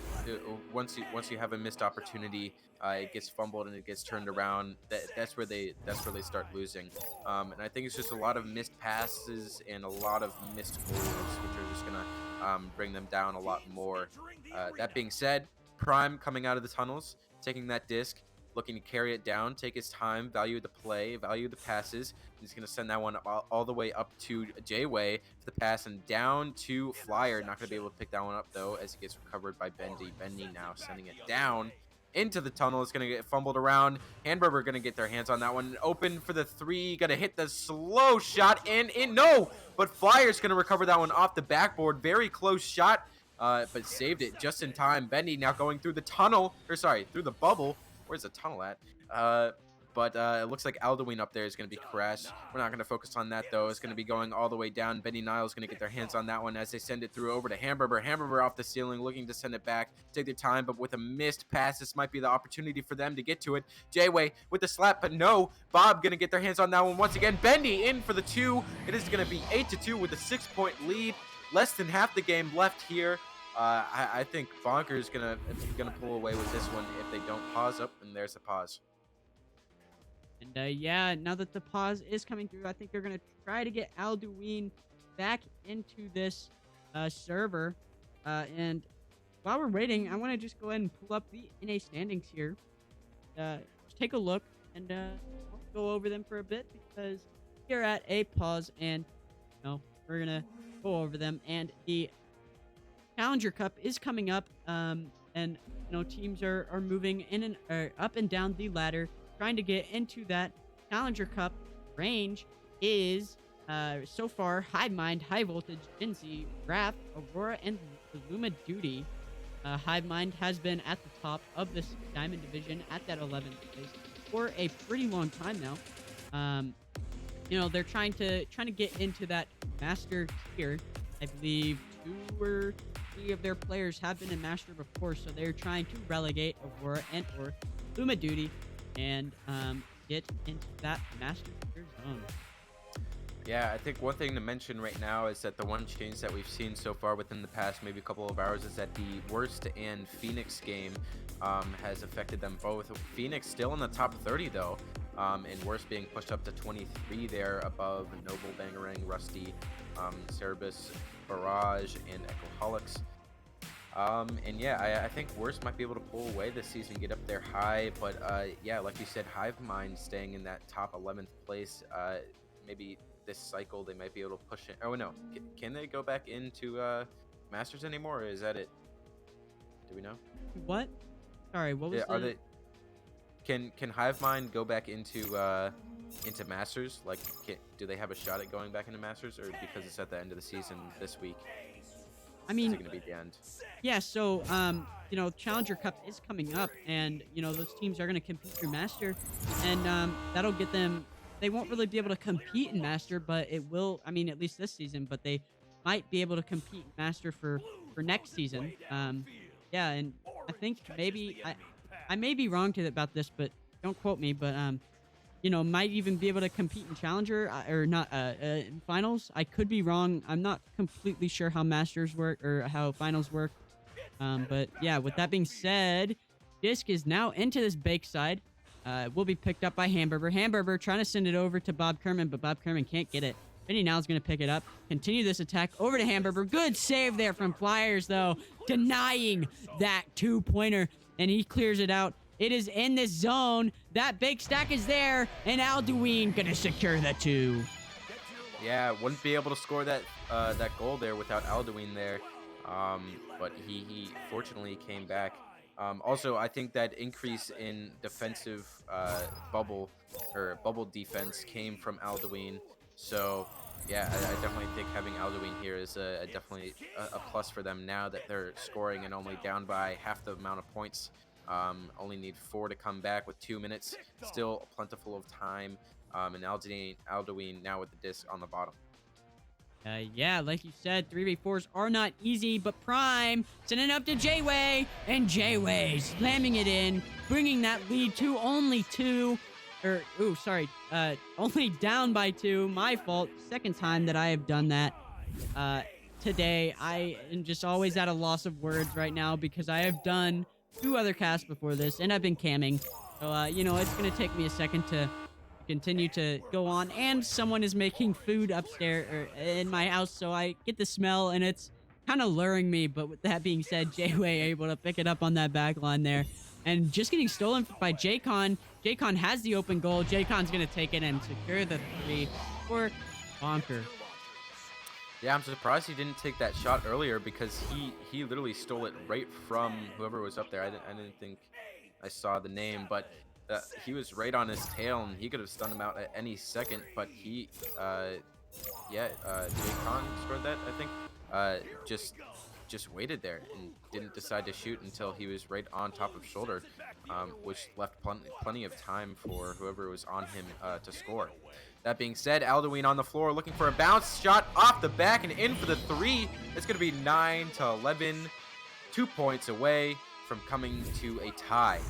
once you have a missed opportunity, it gets fumbled and it gets turned around. That's where they start losing. And I think it's just a lot of missed passes and a lot of missed goals, which are just gonna bring them down a lot more. That being said, Prime coming out of the tunnels, taking that disc, looking to carry it down, take his time, value the play, value the passes. He's going to send that one all the way up to J-Way for the pass and down to Flyer. Not going to be able to pick that one up, though, as it gets recovered by Bendy. Bendy now sending it down into the tunnel. It's going to get fumbled around. Hamburger going to get their hands on that one. Open for the 3. Going to hit the slow shot and in. No! But Flyer's going to recover that one off the backboard. Very close shot, but saved it just in time. Bendy now going through the tunnel, through the bubble. Where's the tunnel at? but it looks like Alduin up there is going to be crashed. We're not going to focus on that, though. It's going to be going all the way down. Benny Niles going to get their hands on that one as they send it through over to Hamburger. Hamburger off the ceiling, looking to send it back. Take their time, but with a missed pass, this might be the opportunity for them to get to it. J-Way with the slap, but no. Bob going to get their hands on that one once again. Bendy in for the 2. It is going to be 8-2 with a 6-point lead. Less than half the game left here. I think Bonker is gonna pull away with this one if they don't pause up, and there's a pause. And yeah, now that the pause is coming through, I think they're gonna try to get Alduin back into this server. And while we're waiting, I want to just go ahead and pull up the NA standings here. Just take a look and go over them for a bit, because we're at a pause, and we're gonna go over them. And the Challenger Cup is coming up, and teams are moving in and up and down the ladder, trying to get into that Challenger Cup. Range is so far Hivemind, High Voltage, Jinzi, Wrath, Aurora, and Luma Duty. Hivemind has been at the top of this Diamond Division at that 11th place for a pretty long time now. They're trying to get into that Master tier. I believe 2 or 3 of their players have been in Master before, so they're trying to relegate Aurora and or Luma Duty and get into that Master tier zone. Yeah, I think one thing to mention right now is that the one change that we've seen so far within the past maybe a couple of hours is that the Worst and Phoenix game has affected them both. Phoenix still in the top 30 though, and Worst being pushed up to 23 there above Noble, Bangarang, Rusty, Cerebus, Barrage, and Echoholics. And yeah, I think Worst might be able to pull away this season, get up there high, but yeah, like you said, Hivemind staying in that top 11th place. Maybe this cycle they might be able to push it. Oh no, can they go back into Masters anymore, or is that it? Do we know? What? Sorry, what was Are they? Can Hivemind go back into Masters? Like, do they have a shot at going back into Masters, or because it's at the end of the season this week? I mean, is it gonna be the end? Yeah. So, Challenger Cup is coming up, and those teams are gonna compete through Master, and that'll get them. They won't really be able to compete in Master, but it will. I mean, at least this season, but they might be able to compete in Master for next season. Yeah, and I think maybe I may be wrong about this, but don't quote me. But might even be able to compete in Challenger or not in Finals. I could be wrong. I'm not completely sure how Masters work or how Finals work. But yeah, with that being said, Disc is now into this bake side. Will be picked up by Hamburger. Hamburger trying to send it over to Bob Kerman, but Bob Kerman can't get it. Benny now is going to pick it up. Continue this attack over to Hamburger. Good save there from Flyers, though. Denying that 2-pointer, and he clears it out. It is in this zone. That big stack is there, and Alduin going to secure the 2. Yeah, wouldn't be able to score that goal there without Alduin there. But he fortunately came back. Also, I think that increase in defensive bubble defense came from Alduin. So, yeah, I definitely think having Alduin here is definitely a plus for them now that they're scoring and only down by half the amount of points. Only need 4 to come back with 2 minutes. Still plentiful of time. And Alduin now with the disc on the bottom. Yeah, like you said, 3v4s are not easy, but Prime sending up to J-Way, and J-Way slamming it in, bringing that lead to only 2. Only down by 2. My fault. Second time that I have done that today. I am just always at a loss of words right now because I have done 2 other casts before this, and I've been camming. So, it's going to take me a second to continue to go on, and someone is making food upstairs or in my house, so I get the smell, and it's kind of luring me. But with that being said, J-Way able to pick it up on that back line there, and just getting stolen by J-Con. J-Con has the open goal. J-Con's gonna take it and secure the 3 for Bonker. Yeah, I'm surprised he didn't take that shot earlier because he literally stole it right from whoever was up there. I didn't think I saw the name, but he was right on his tail, and he could have stunned him out at any second. But J-Con scored that, I think. Just just waited there and didn't decide to shoot until he was right on top of shoulder, which left plenty of time for whoever was on him to score. That being said, Alduin on the floor looking for a bounce shot off the back and in for the three. It's going to be 9-11, 2 points away from coming to a tie.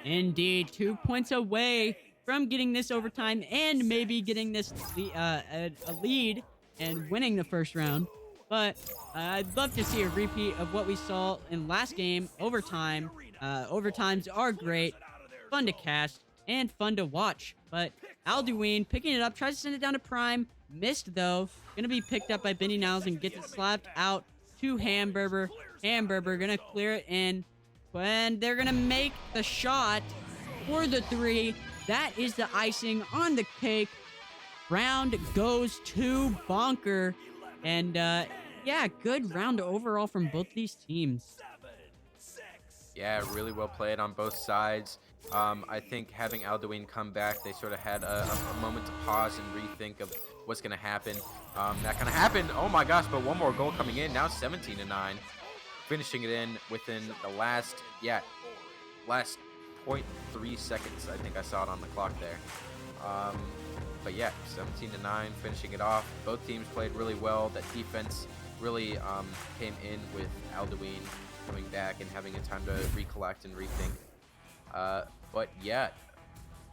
Indeed, 2 points away from getting this overtime and maybe getting this a lead and winning the first round. But I'd love to see a repeat of what we saw in last game, overtime. Overtimes are great, fun to cast, and fun to watch. But Alduin picking it up, tries to send it down to Prime. Missed, though. Going to be picked up by Benny Niles and gets it slapped out to Hamburger. Hamburger going to clear it in. And they're going to make the shot for the three. That is the icing on the cake. Round goes to Bonker. And, yeah, good round overall from both these teams. Yeah, really well played on both sides. I think having Alduin come back, they sort of had a moment to pause and rethink of what's going to happen. That kind of happened. Oh, my gosh, but one more goal coming in. Now 17-9. Finishing it in within the last 0.3 seconds. I think I saw it on the clock there. But yeah, 17-9, finishing it off. Both teams played really well. That defense really came in with Alduin coming back and having a time to recollect and rethink. But yeah,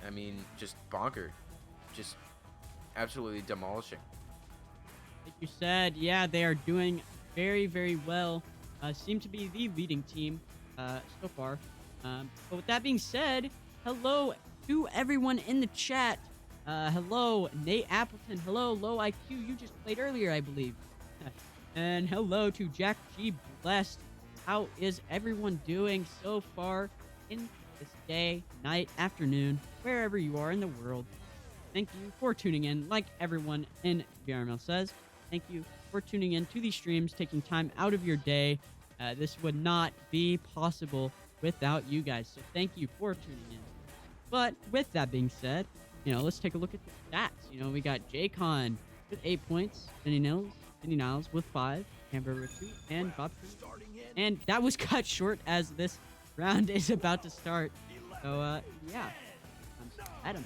I mean, just Bonker, just absolutely demolishing. Like you said, yeah, they are doing very, very well. Seem to be the leading team so far. But with that being said, hello to everyone in the chat. Hello, Nate Appleton. Hello, Low IQ. You just played earlier, I believe. And hello to Jack G. Blessed. How is everyone doing so far in this day, night, afternoon, wherever you are in the world? Thank you for tuning in. Like everyone in VRML says, thank you for tuning in to these streams, taking time out of your day. This would not be possible without you guys. So thank you for tuning in. But with that being said, let's take a look at the stats. We got J-Con with 8 points, Benny Niles with 5, Hamburger with 2, and Bob. And that was cut short as this round is about to start. So, yeah. Adam,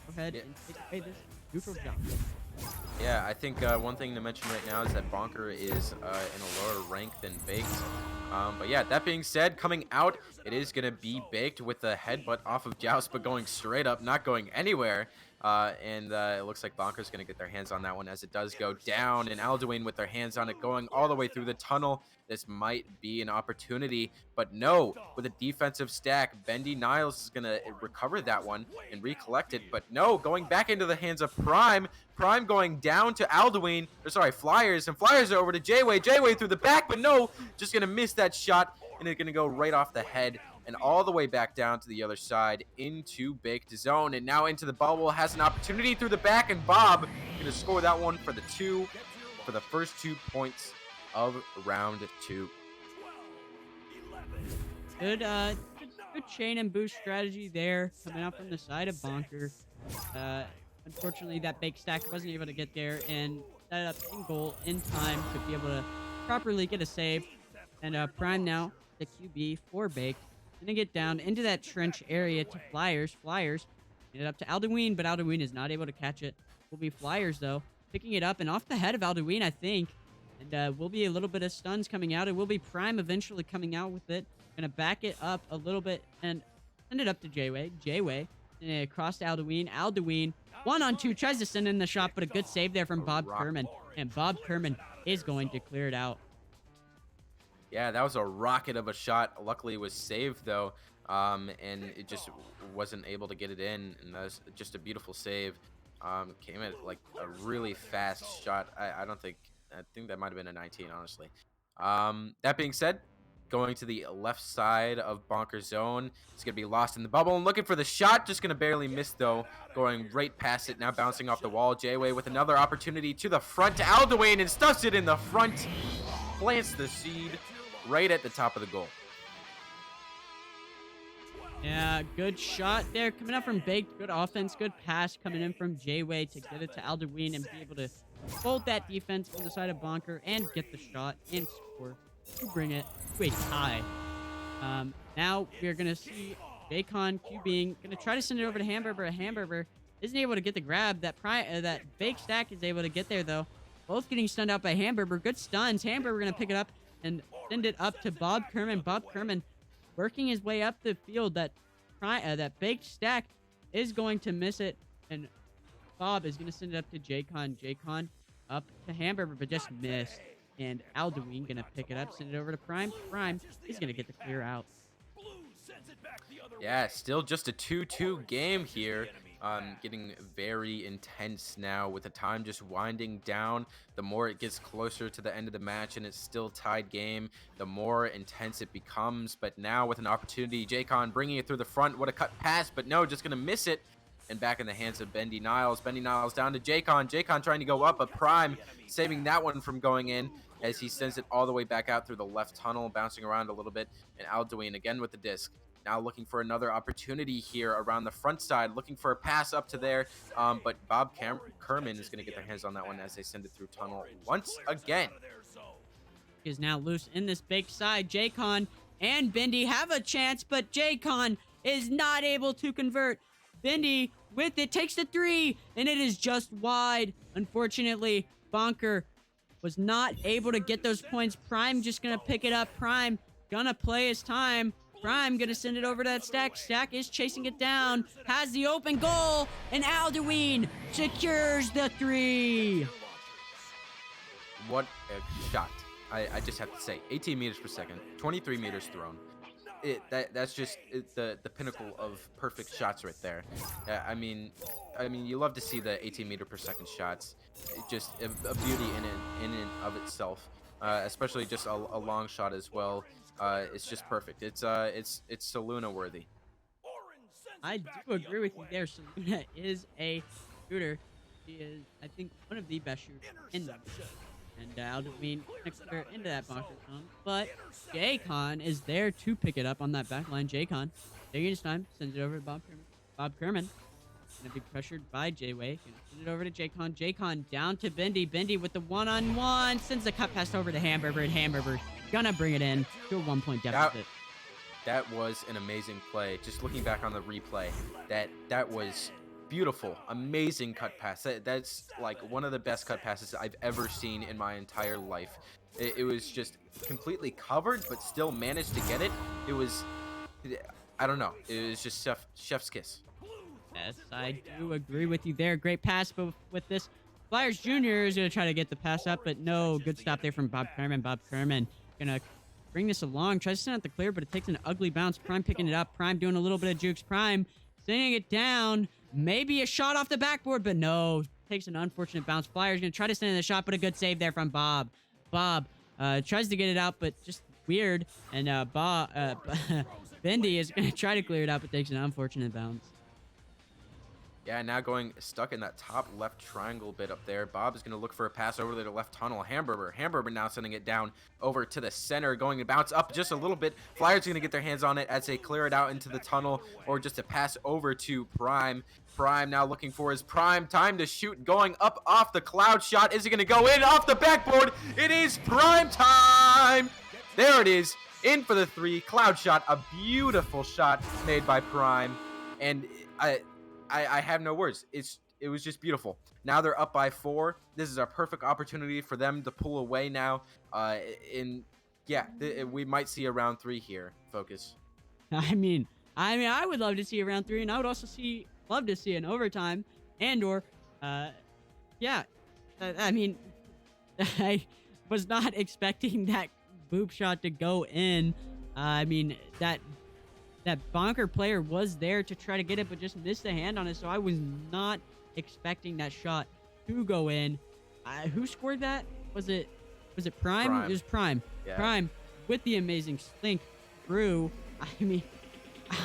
go ahead and take away this neutral job. Yeah, I think one thing to mention right now is that Bonker is in a lower rank than Baked. But yeah, that being said, coming out, it is going to be Baked with the headbutt off of Joust, but going straight up, not going anywhere. And it looks like Bonker's going to get their hands on that one as it does go down. And Alduin with their hands on it going all the way through the tunnel. This might be an opportunity, but no, with a defensive stack, Bendy Niles is going to recover that one and recollect it. But no, going back into the hands of Prime. Prime going down to Alduin, or sorry, Flyers, and Flyers are over to J-Way. J-Way through the back, but no, just going to miss that shot, and it's going to go right off the head and all the way back down to the other side into Baked Zone. And now into the bubble, has an opportunity through the back, and Bob going to score that one for the first 2 points of round 2. Good chain and boost strategy there, coming out from the side of Bonker. Unfortunately, that Baked stack wasn't able to get there and set it up in goal in time to be able to properly get a save. And Prime now, the QB for Baked. Gonna get down into that trench area to Flyers. Flyers get it up to Alduin, but Alduin is not able to catch it. Will be Flyers, though, picking it up and off the head of Alduin, I think. And will be a little bit of stuns coming out. It will be Prime eventually coming out with it. Gonna back it up a little bit and send it up to J-Way. J-Way across to Alduin. Alduin, 1-on-2, tries to send in the shot, but a good save there from Bob Kerman. And Bob Kerman is going to clear it out. Yeah, that was a rocket of a shot. Luckily, it was saved, though, and it just wasn't able to get it in, and that was just a beautiful save. Came at, like, a really fast shot. I think that might have been a 19, honestly. That being said, going to the left side of Bonker Zone. It's going to be lost in the bubble and looking for the shot. Just going to barely miss, though. Going right past it. Now bouncing off the wall. J-Way with another opportunity to the front to Alduin and stuffs it in the front. Plants the seed right at the top of the goal. Yeah, good shot there coming up from Baked. Good offense, good pass coming in from J-Way to get it to Alduin and be able to hold that defense on the side of Bonker and get the shot and score to bring it to a tie. Now we're going to see Jaycon QBing, going to try to send it over to Hamburger. Hamburger isn't able to get the grab. That fake stack is able to get there, though. Both getting stunned out by Hamburger. Good stuns. Hamburger going to pick it up and send it up to Bob Kerman. Bob Kerman working his way up the field. That baked stack is going to miss it, and Bob is going to send it up to Jaycon. Jaycon up to Hamburger, but just missed. And Alduin going to pick it up, send it over to Prime. Prime is going to get the clear out. Yeah, still just a 2-2 game here. Getting very intense now with the time just winding down. The more it gets closer to the end of the match and it's still tied game, the more intense it becomes. But now with an opportunity, Jaycon bringing it through the front. What a cut pass, but no, just going to miss it. And back in the hands of Bendy Niles. Bendy Niles down to Jaycon. Jaycon trying to go up, but Prime saving that one from going in as he sends it all the way back out through the left tunnel, bouncing around a little bit. And Alduin again with the disc. Now looking for another opportunity here around the front side, looking for a pass up to there. But Bob Kerman is going to get their hands on that one as they send it through tunnel once again. Is now loose in this big side. Jaycon and Bendy have a chance, but Jaycon is not able to convert. Bendy with it takes the 3, and it is just wide. Unfortunately, Bonker was not able to get those points. Prime just going to pick it up. Prime gonna play his time. Prime gonna send it over to that Stack. Stack is chasing it down, has the open goal, and Alduin secures the 3. What a shot. I just have to say, 18 meters per second, 23 meters thrown. That's just the pinnacle of perfect shots right there. I mean, you love to see the 18 meter per second shots. Just a beauty in and of itself, especially just a long shot as well. It's just perfect. It's Saluna worthy. I do agree with you there. Saluna is a shooter. He is, I think, one of the best shooters in the game. And Alduin clear into that bunker zone. But Jaycon is there to pick it up on that back line. Jaycon, taking his time, sends it over to Bob Kerman. Bob Kerman gonna be pressured by Jayway. Gonna send it over to Jaycon. Jaycon down to Bendy. Bendy with the one-on-one. Sends the cut pass over to Hamburger. And Hamburger gonna bring it in to a 1-point deficit. That was an amazing play. Just looking back on the replay, that was beautiful, amazing cut pass. That's like one of the best cut passes I've ever seen in my entire life. It was just completely covered, but still managed to get it. It was, I don't know. It was just chef's kiss. Yes, I do agree with you there. Great pass, but with this, Flyers Jr. is going to try to get the pass up, but no, good stop there from Bob Kerman. Bob Kerman going to bring this along, tries to send out the clear, but it takes an ugly bounce. Prime picking it up. Prime doing a little bit of jukes. Prime sending it down. Maybe a shot off the backboard, but no. Takes an unfortunate bounce. Flyers going to try to send in the shot, but a good save there from Bob. Bob tries to get it out, but just weird. And Bendy is going to try to clear it out, but takes an unfortunate bounce. Yeah, now going stuck in that top left triangle bit up there. Bob is going to look for a pass over to the left tunnel. Hamburger now sending it down over to the center, going to bounce up just a little bit. Flyers going to get their hands on it as they clear it out into the tunnel, or just a pass over to Prime. Prime now looking for his prime time to shoot, going up off the cloud shot. Is it going to go in off the backboard? It is Prime time! There it is, in for the 3. Cloud shot, a beautiful shot made by Prime. And I have no words. It was just beautiful. Now they're up by 4. This is a perfect opportunity for them to pull away now. We might see a round 3 here. Focus. I mean, I would love to see a round 3, and I would also love to see an overtime, and/or, I was not expecting that boop shot to go in. That Bonker player was there to try to get it, but just missed the hand on it, so I was not expecting that shot to go in. Who scored that? Was it Prime? It was Prime. Yeah. Prime with the amazing slink through.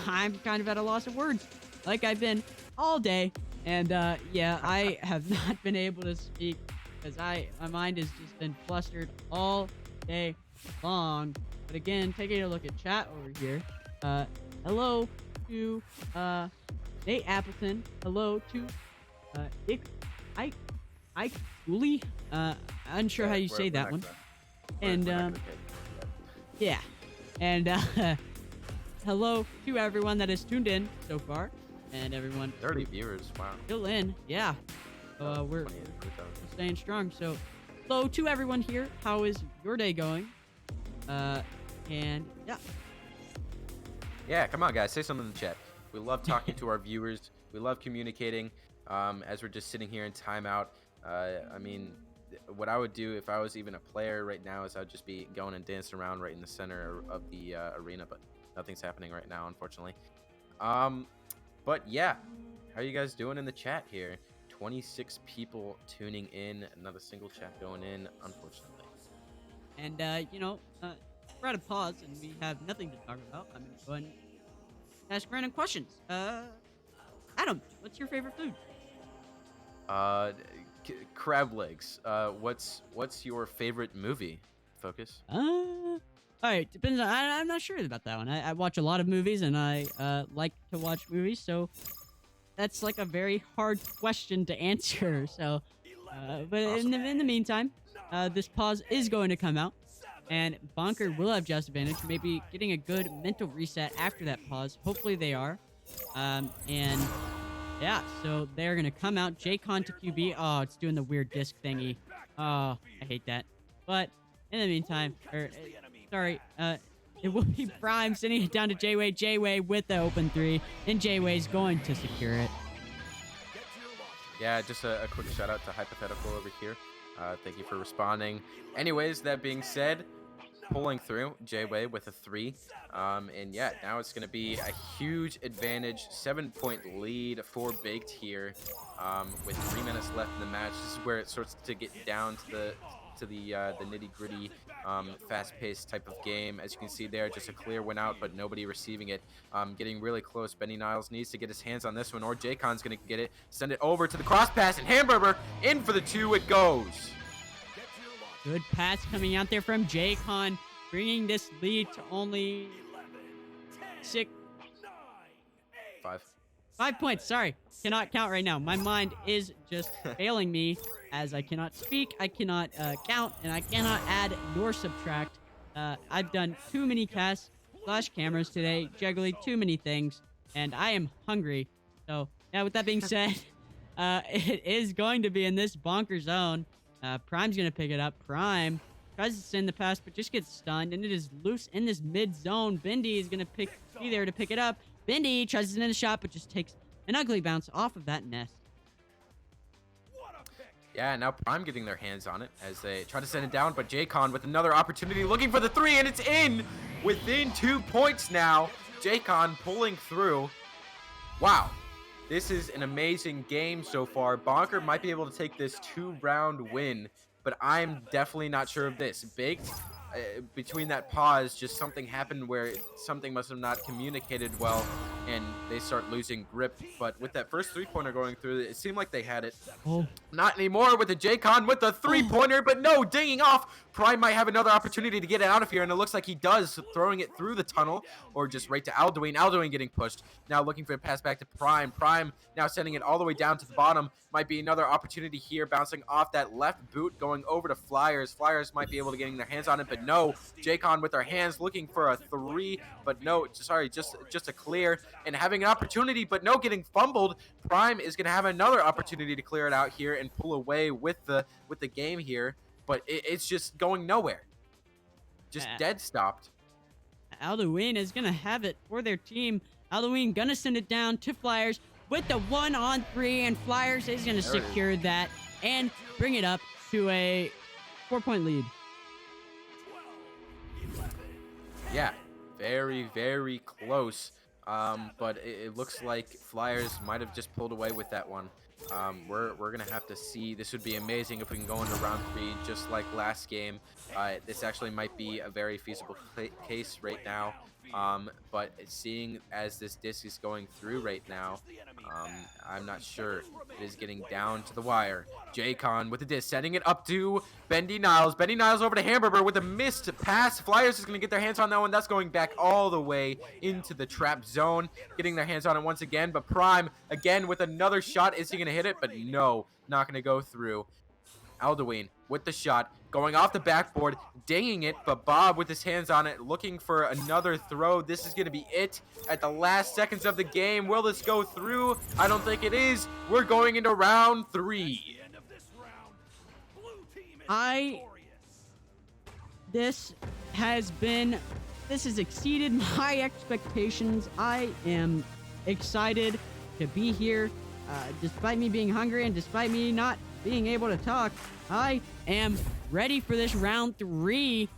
I'm kind of at a loss of words, like I've been all day. And I have not been able to speak because my mind has just been flustered all day long. But again, taking a look at chat over here. Hello to Nate Appleton. Hello to Ike Cooley. Unsure how you say that one. And yeah, and hello to everyone that has tuned in so far, and everyone 30 viewers. Wow. still in. Yeah, we're staying strong. So hello to everyone here. How is your day going? And yeah. Yeah, come on, guys. Say something in the chat. We love talking to our viewers. We love communicating as we're just sitting here in timeout. I mean, what I would do if I was even a player right now is I'd just be going and dancing around right in the center of the arena, but nothing's happening right now, unfortunately. But yeah, how are you guys doing in the chat here? 26 people tuning in. Another single chat going in, unfortunately. And you know, we're at a pause and we have nothing to talk about. I'm gonna go ahead and ask random questions. Adam, what's your favorite food? Crab legs. What's your favorite movie? Focus. All right, depends. I'm not sure about that one. I watch a lot of movies and I like to watch movies, so that's like a very hard question to answer. So, but Awesome. in the meantime, this pause is going to come out, and Bonker will have just advantage, maybe getting a good mental reset after that pause. Hopefully they are, and yeah, so they're gonna come out. J-Con to QB. Oh, it's doing the weird disc thingy. Oh, I hate that. But in the meantime, sorry, it will be Prime sending it down to J-Way. J-Way with the open three, and J-Way's going to secure it. Yeah, just a quick shout out to Hypothetical over here. Thank you for responding. Anyways, that being said, pulling through J-Way with a 3. And yeah, now it's going to be a huge advantage. 7-point lead for Baked here with 3 minutes left in the match. This is where it starts to get down to the nitty-gritty, fast-paced type of game. As you can see there, just a clear win out, but nobody receiving it. Getting really close. Benny Niles needs to get his hands on this one, or J-Con's going to get it. Send it over to the cross pass, and Hamburger in for the 2 it goes. Good pass coming out there from J-Con, bringing this lead to only 5 points. Sorry, cannot count right now. My mind is just failing me as I cannot speak, I cannot count, and I cannot add nor subtract. I've done too many casts / cameras today, juggling too many things, and I am hungry. So, yeah, with that being said, it is going to be in this bonker zone. Prime's going to pick it up. Prime tries to send the pass, but just gets stunned, and it is loose in this mid zone. Bendy is going to be there to pick it up. Bendy tries to send a shot, but just takes an ugly bounce off of that nest. Yeah, now Prime getting their hands on it as they try to send it down, but J-Con with another opportunity looking for the 3, and it's in within 2 points now. J-Con pulling through. Wow. This is an amazing game so far. Bonker might be able to take this 2-round win, but I'm definitely not sure of this. Baked, between that pause, just something happened where something must have not communicated well, and they start losing grip. But with that first 3-pointer going through, it seemed like they had it. Oh. Not anymore with the J-Con with the 3-pointer, but no, dinging off. Prime might have another opportunity to get it out of here, and it looks like he does, throwing it through the tunnel, or just right to Alduin. Alduin getting pushed. Now looking for a pass back to Prime. Prime now sending it all the way down to the bottom. Might be another opportunity here, bouncing off that left boot, going over to Flyers. Flyers might be able to get their hands on it, but no. J-Con with their hands looking for a 3, but no, sorry, just a clear, and having an opportunity, but no, getting fumbled. Prime is going to have another opportunity to clear it out here and pull away with the game here, but it's just going nowhere. Just dead stopped. Alduin is going to have it for their team. Alduin going to send it down to Flyers with the 1-on-3, and Flyers is going to secure that and bring it up to a 4-point lead. Yeah, very, very close. But it looks like Flyers might have just pulled away with that one. We're going to have to see. This would be amazing if we can go into round 3 just like last game. This actually might be a very feasible case right now. But seeing as this disc is going through right now, I'm not sure. It is getting down to the wire. J-Con with the disc, setting it up to Bendy Niles. Bendy Niles over to Hamburger with a missed pass. Flyers is going to get their hands on that one. That's going back all the way into the trap zone. Getting their hands on it once again, but Prime again with another shot. Is he going to hit it? But no, not going to go through. Alduin with the shot, going off the backboard, dinging it, but Bob with his hands on it, looking for another throw. This is going to be it at the last seconds of the game. Will this go through? I don't think it is. We're going into round 3. This has exceeded my expectations. I am excited to be here. Despite me being hungry and despite me not being able to talk, I am ready for this round 3.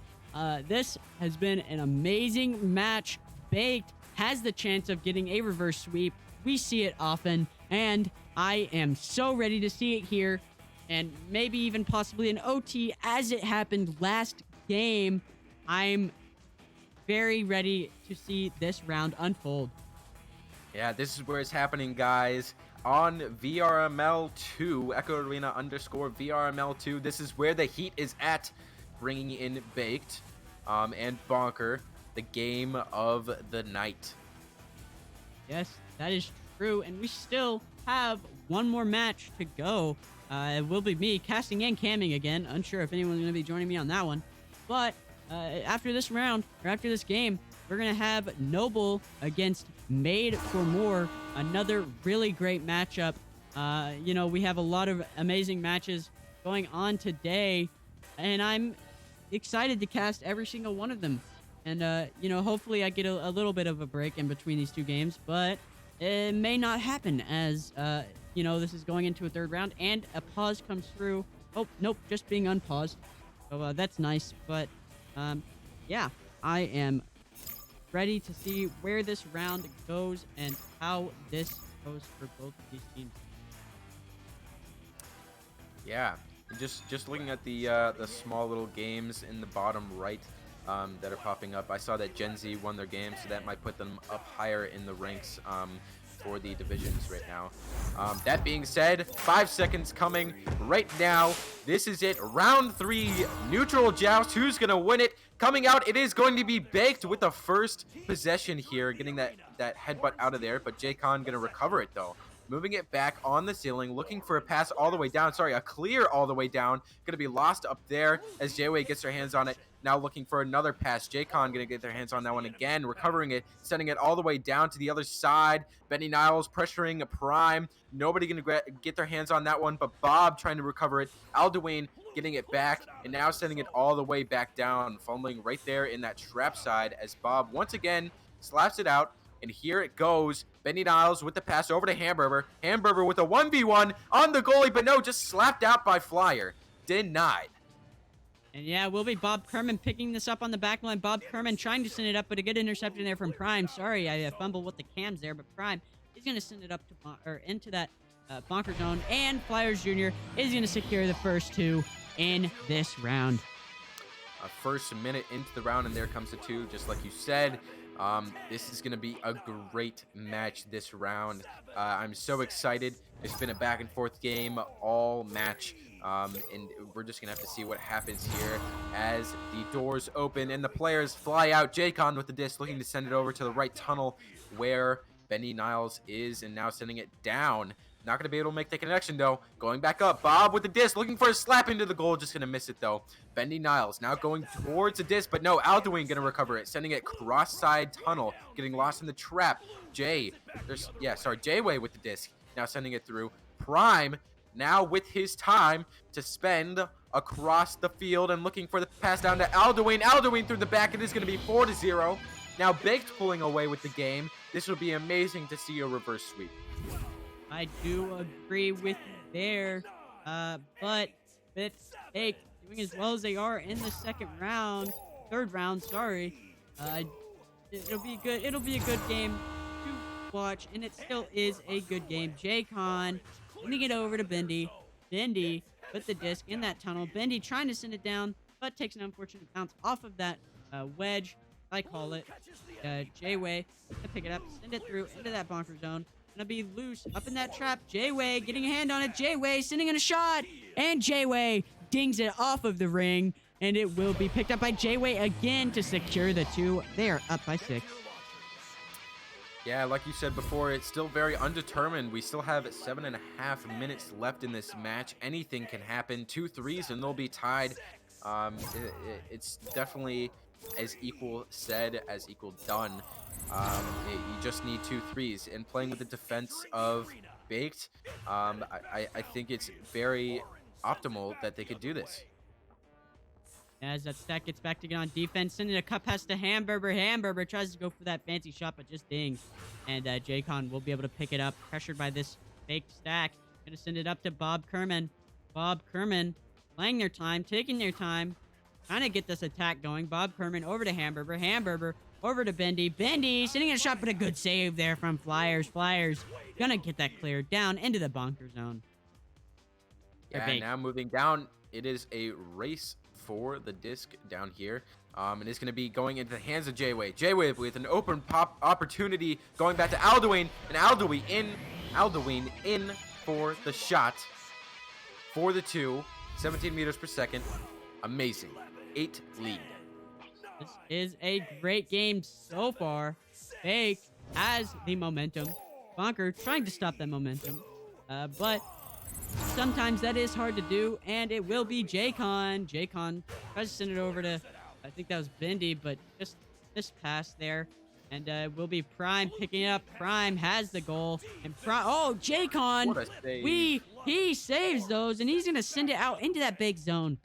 This has been an amazing match. Baked has the chance of getting a reverse sweep. We see it often, and I am so ready to see it here, and maybe even possibly an OT as it happened last game. I'm very ready to see this round unfold. Yeah, this is where it's happening, guys. On VRML2, Echo Arena _ VRML2. This is where the heat is at, bringing in Baked and Bonker, the game of the night. Yes, that is true, and we still have one more match to go. It will be me casting and camming again. Unsure if anyone's going to be joining me on that one. But after this round, or after this game, we're going to have Noble against Made for More. Another really great matchup. You know, we have a lot of amazing matches going on today, and I'm excited to cast every single one of them. And, you know, hopefully I get a little bit of a break in between these two games, but it may not happen as, you know, this is going into a third round, and a pause comes through. Oh, nope, just being unpaused. So, that's nice, but, yeah, I am ready to see where this round goes and how this goes for both of these teams. Yeah, just looking at the small little games in the bottom right that are popping up, I saw that Gen Z won their game, so that might put them up higher in the ranks for the divisions right now. That being said, 5 seconds coming right now. This is it. Round 3, neutral joust. Who's going to win it? Coming out, it is going to be Baked with the first possession here, getting that headbutt out of there, but J-Con going to recover it, though. Moving it back on the ceiling, looking for a pass all the way down. Sorry, a clear all the way down. Going to be lost up there as J-Way gets their hands on it. Now looking for another pass. J-Con going to get their hands on that one again, recovering it, sending it all the way down to the other side. Benny Niles pressuring a Prime. Nobody going to get their hands on that one, but Bob trying to recover it. Alduin getting it back, and now sending it all the way back down, fumbling right there in that trap side as Bob once again slaps it out. And here it goes. Benny Niles with the pass over to Hamburger. Hamburger with a 1v1 on the goalie, but no, just slapped out by Flyer. Denied. And yeah, will be Bob Kerman picking this up on the back line. Bob Kerman trying to send it up, but a good interception there from Prime. Sorry, I fumbled with the cams there, but Prime is going to send it up to into that bonker zone. And Flyers Jr. is going to secure the first 2 in this round. First minute into the round, and there comes the 2, just like you said. This is going to be a great match this round. I'm so excited. It's been a back and forth game all match. And we're just going to have to see what happens here as the doors open and the players fly out. J-Con with the disc looking to send it over to the right tunnel where Benny Niles is, and now sending it down. Not going to be able to make the connection, though. Going back up. Bob with the disc, looking for a slap into the goal. Just going to miss it, though. Benny Niles now going towards the disc, but no, Alduin going to recover it. Sending it cross-side tunnel. Getting lost in the trap. J-Way with the disc. Now sending it through. Prime now with his time to spend across the field and looking for the pass down to Alduin. Alduin through the back. It is going to be 4-0. Now Baked pulling away with the game. This will be amazing to see a reverse sweep. I do agree with you there, but with Baked doing as well as they are in the third round, sorry, it'll be good. It'll be a good game to watch, and it still is a good game. J-Con sending it over to Bendy. Bendy with the disc in that tunnel. Bendy trying to send it down, but takes an unfortunate bounce off of that wedge, I call it. J-Way to pick it up, send it through into that bonker zone. Gonna be loose up in that trap. J-Way getting a hand on it. J-Way sending in a shot, and J-Way dings it off of the ring, and it will be picked up by J-Way again to secure the 2. They are up by 6. Yeah, like you said before, it's still very undetermined. We still have 7.5 minutes left in this match. Anything can happen. 2 threes and they'll be tied. It's definitely as equal said as equal done. You just need 2 threes. And playing with the defense of Baked, I think it's very optimal that they could do this. As that stack gets back to get on defense, sending a cup pass to Hamburger. Hamburger tries to go for that fancy shot, but just dings. And Jaycon will be able to pick it up, pressured by this fake stack. Gonna send it up to Bob Kerman. Bob Kerman playing their time, taking their time, trying to get this attack going. Bob Kerman over to Hamburger. Hamburger over to Bendy. Bendy sending a shot, but a good save there from Flyers. Flyers gonna get that cleared down into the bunker zone. Yeah, now moving down, it is a race for the disc down here. And it's going to be going into the hands of J-Wave. J-Wave with an open pop opportunity going back to Alduin. And Alduin in for the shot. For the 2. 17 meters per second. Amazing. 8 lead. This is a great game so far. Fake has the momentum. Bonker trying to stop that momentum. But sometimes that is hard to do, and it will be Jaycon. Jaycon tries to send it over to, I think that was Bendy, but just this pass there. And will be Prime picking it up. Prime has the goal. And oh, Jaycon! What a save. He saves those, and he's going to send it out into that big zone.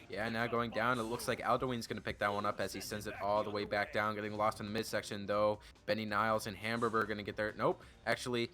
Yeah, now going down, it looks like Alduin's going to pick that one up as he sends it all the way back down, getting lost in the midsection, though. Benny Niles and Hamburger are going to get their... Nope. Actually,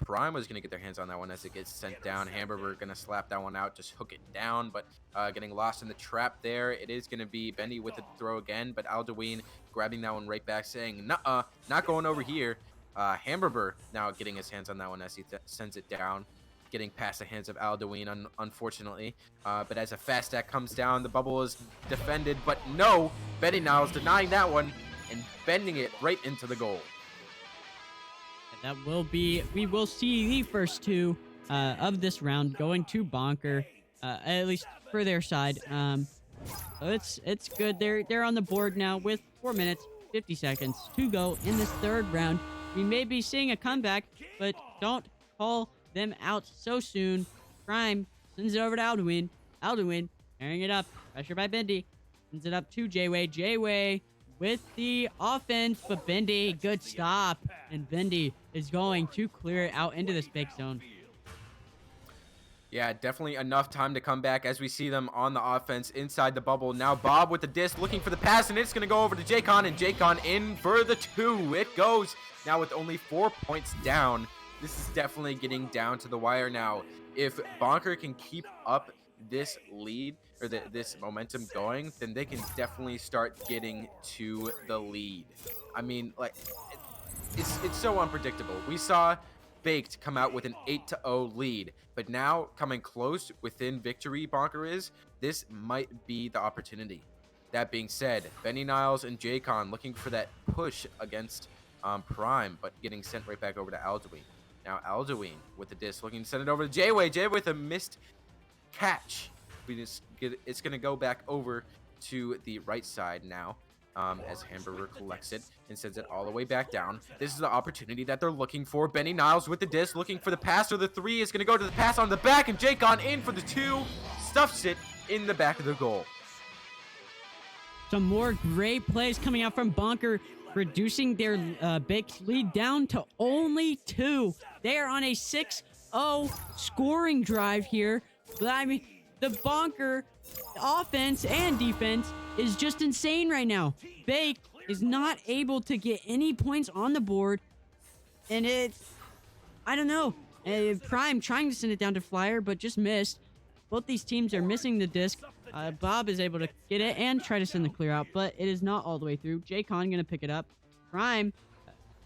Prime was going to get their hands on that one as it gets sent down. Hamburger going to slap that one out, just hook it down, but getting lost in the trap there. It is going to be Benny with the throw again, but Alduin grabbing that one right back, saying, nuh-uh, not going over here. Hamburger now getting his hands on that one as he sends it down, getting past the hands of Alduin, unfortunately. But as a fast stack comes down, the bubble is defended, but no! Benny Niles denying that one and bending it right into the goal. That will be, we will see the first 2 of this round going to Bonker, at least for their side. So it's good. They're on the board now with 4 minutes, 50 seconds to go in this 3rd round. We may be seeing a comeback, but don't call them out so soon. Prime sends it over to Alduin. Alduin carrying it up. Pressure by Bendy. Sends it up to J-Way. J-Way with the offense, but Bendy, good stop. And Bendy is going to clear it out into this big zone. Yeah, definitely enough time to come back as we see them on the offense inside the bubble. Now Bob with the disc looking for the pass, and it's going to go over to Jaycon, and Jaycon in for the 2. It goes now with only 4 points down. This is definitely getting down to the wire now. If Bonker can keep up this lead, or this momentum going, then they can definitely start getting to the lead. I mean, like, it's so unpredictable. We saw Baked come out with an 8-0 lead, but now coming close within victory, Bonker is, this might be the opportunity. That being said, Benny Niles and Jaycon looking for that push against Prime, but getting sent right back over to Alduin. Now Alduin with the disc looking to send it over to J-Way. J-Way with a missed catch. It's going to go back over to the right side now as Hamburger collects it and sends it all the way back down. This is the opportunity that they're looking for. Benny Niles with the disc looking for the pass, or the 3 is going to go to the pass on the back, and Jaycon in for the 2. Stuffs it in the back of the goal. Some more great plays coming out from Bonker, reducing their Baked lead down to only 2. They are on a 6-0 scoring drive here. But I mean, the Bonker offense and defense is just insane right now. Baked is not able to get any points on the board, and I don't know. Prime trying to send it down to Flyer, but just missed. Both these teams are missing the disc. Bob is able to get it and try to send the clear out, but it is not all the way through. Jaycon gonna pick it up. Prime,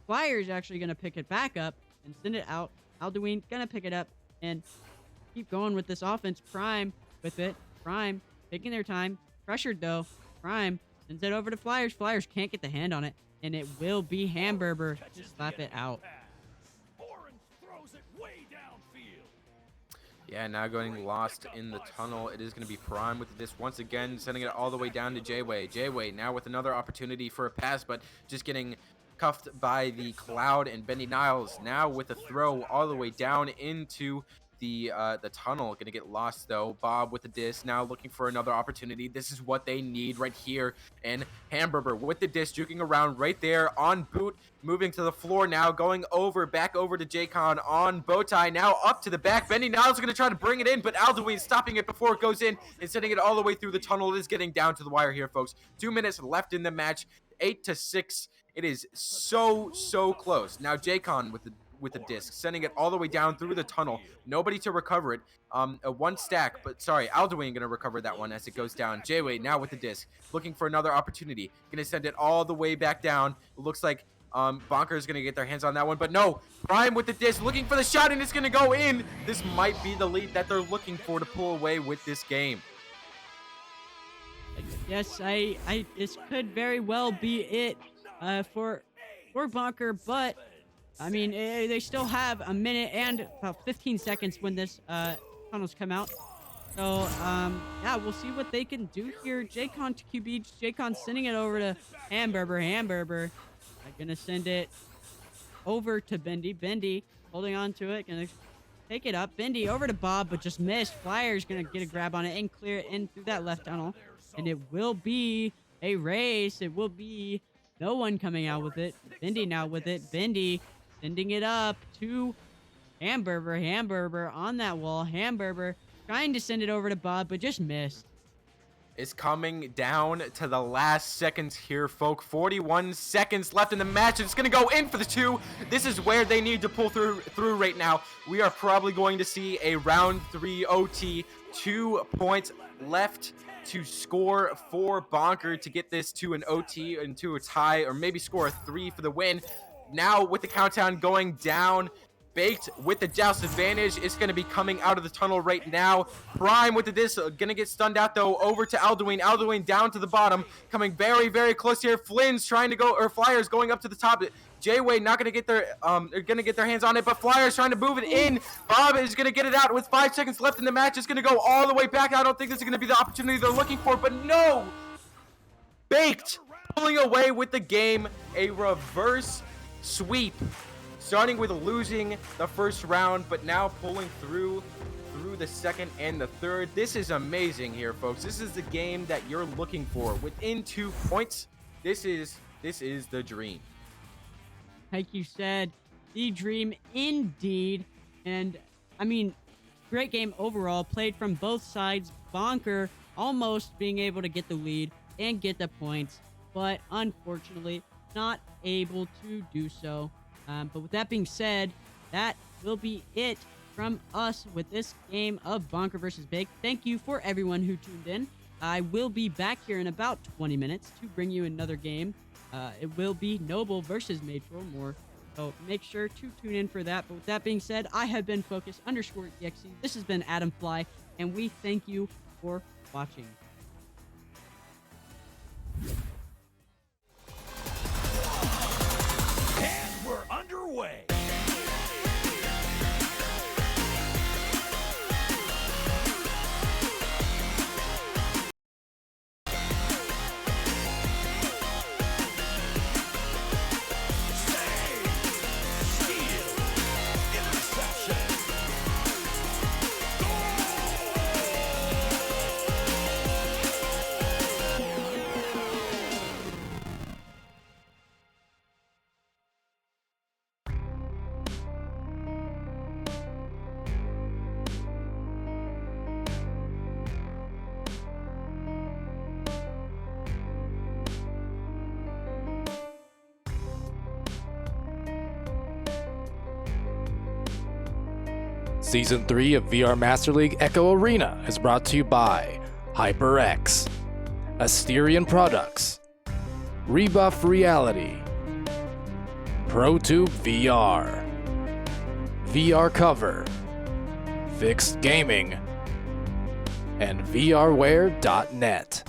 Flyer is actually gonna pick it back up and send it out. Alduin gonna pick it up and keep going with this offense. Prime with it. Prime taking their time. Pressured though. Prime sends it over to Flyers. Flyers can't get the hand on it, and it will be Hamburger to slap it out. Yeah, now going lost in the tunnel. It is going to be Prime with this once again, sending it all the way down to J-Way. J-Way now with another opportunity for a pass, but just getting cuffed by the Cloud and Bendy Niles. Now with a throw all the way down into the tunnel. Gonna get lost though. Bob with the disc, now looking for another opportunity. This is what they need right here. And Hamburger with the disc, juking around right there on Boot, moving to the floor now, going back over to Jaycon on Bowtie, now up to the back. Bendy Niles is gonna try to bring it in, but Alduin stopping it before it goes in and sending it all the way through the tunnel. It is getting down to the wire here, folks. 2 minutes left in the match, 8-6. It is so close. Now Jaycon with the disc, sending it all the way down through the tunnel. Nobody to recover it. A one stack, but sorry, Alduin gonna recover that one as it goes down. Jayway now with the disc, looking for another opportunity. Gonna send it all the way back down. It looks like Bonker is gonna get their hands on that one, but no. Prime with the disc, looking for the shot, and it's gonna go in. This might be the lead that they're looking for to pull away with this game. Yes, this could very well be it for Bonker, but I mean, they still have a minute and about 15 seconds when this tunnels come out. So, yeah, we'll see what they can do here. Jaycon to QB. Jaycon sending it over to Hamburger. Hamburger gonna send it over to Bendy. Bendy holding on to it. Gonna take it up. Bendy over to Bob, but just missed. Flyer's gonna get a grab on it and clear it in through that left tunnel. And it will be a race. It will be no one coming out with it. Bendy now with it. Bendy sending it up to Hamburger. Hamburger on that wall. Hamburger trying to send it over to Bob, but just missed. Is coming down to the last seconds here, folk. 41 seconds left in the match. It's going to go in for the 2. This is where they need to pull through right now. We are probably going to see a round 3 OT. 2 points left to score for Bonker to get this to an OT, into a tie, or maybe score a 3 for the win. Now with the countdown going down, Baked with the joust advantage. It's going to be coming out of the tunnel right now. Prime with the disc, going to get stunned out though, over to Alduin. Alduin down to the bottom, coming very close here. Flynn's trying to go, or Flyers going up to the top. Jayway not going to get their hands on it, but Flyers trying to move it in. Bob is going to get it out with 5 seconds left in the match. It's going to go all the way back. I don't think this is going to be the opportunity they're looking for, but no! Baked pulling away with the game. A reverse sweep, starting with losing the first round, but now pulling through the second and the third. This is amazing here, folks. This is the game that you're looking for. Within 2 points, this is the dream. Like you said, the dream indeed. And I mean, great game overall, played from both sides. Bonker almost being able to get the lead and get the points, but unfortunately not able to do so. But with that being said, that will be it from us with this game of Bonker versus Bake. Thank you for everyone who tuned in. I will be back here in about 20 minutes to bring you another game. It will be Noble versus Made for More. So make sure to tune in for that. But with that being said, I have been Focus_EXE. This has been Adam Fly, and we thank you for watching. And we're underway. Season 3 of VR Master League Echo Arena is brought to you by HyperX, Asterion Products, Rebuff Reality, ProTube VR, VR Cover, Fixed Gaming, and VRware.net.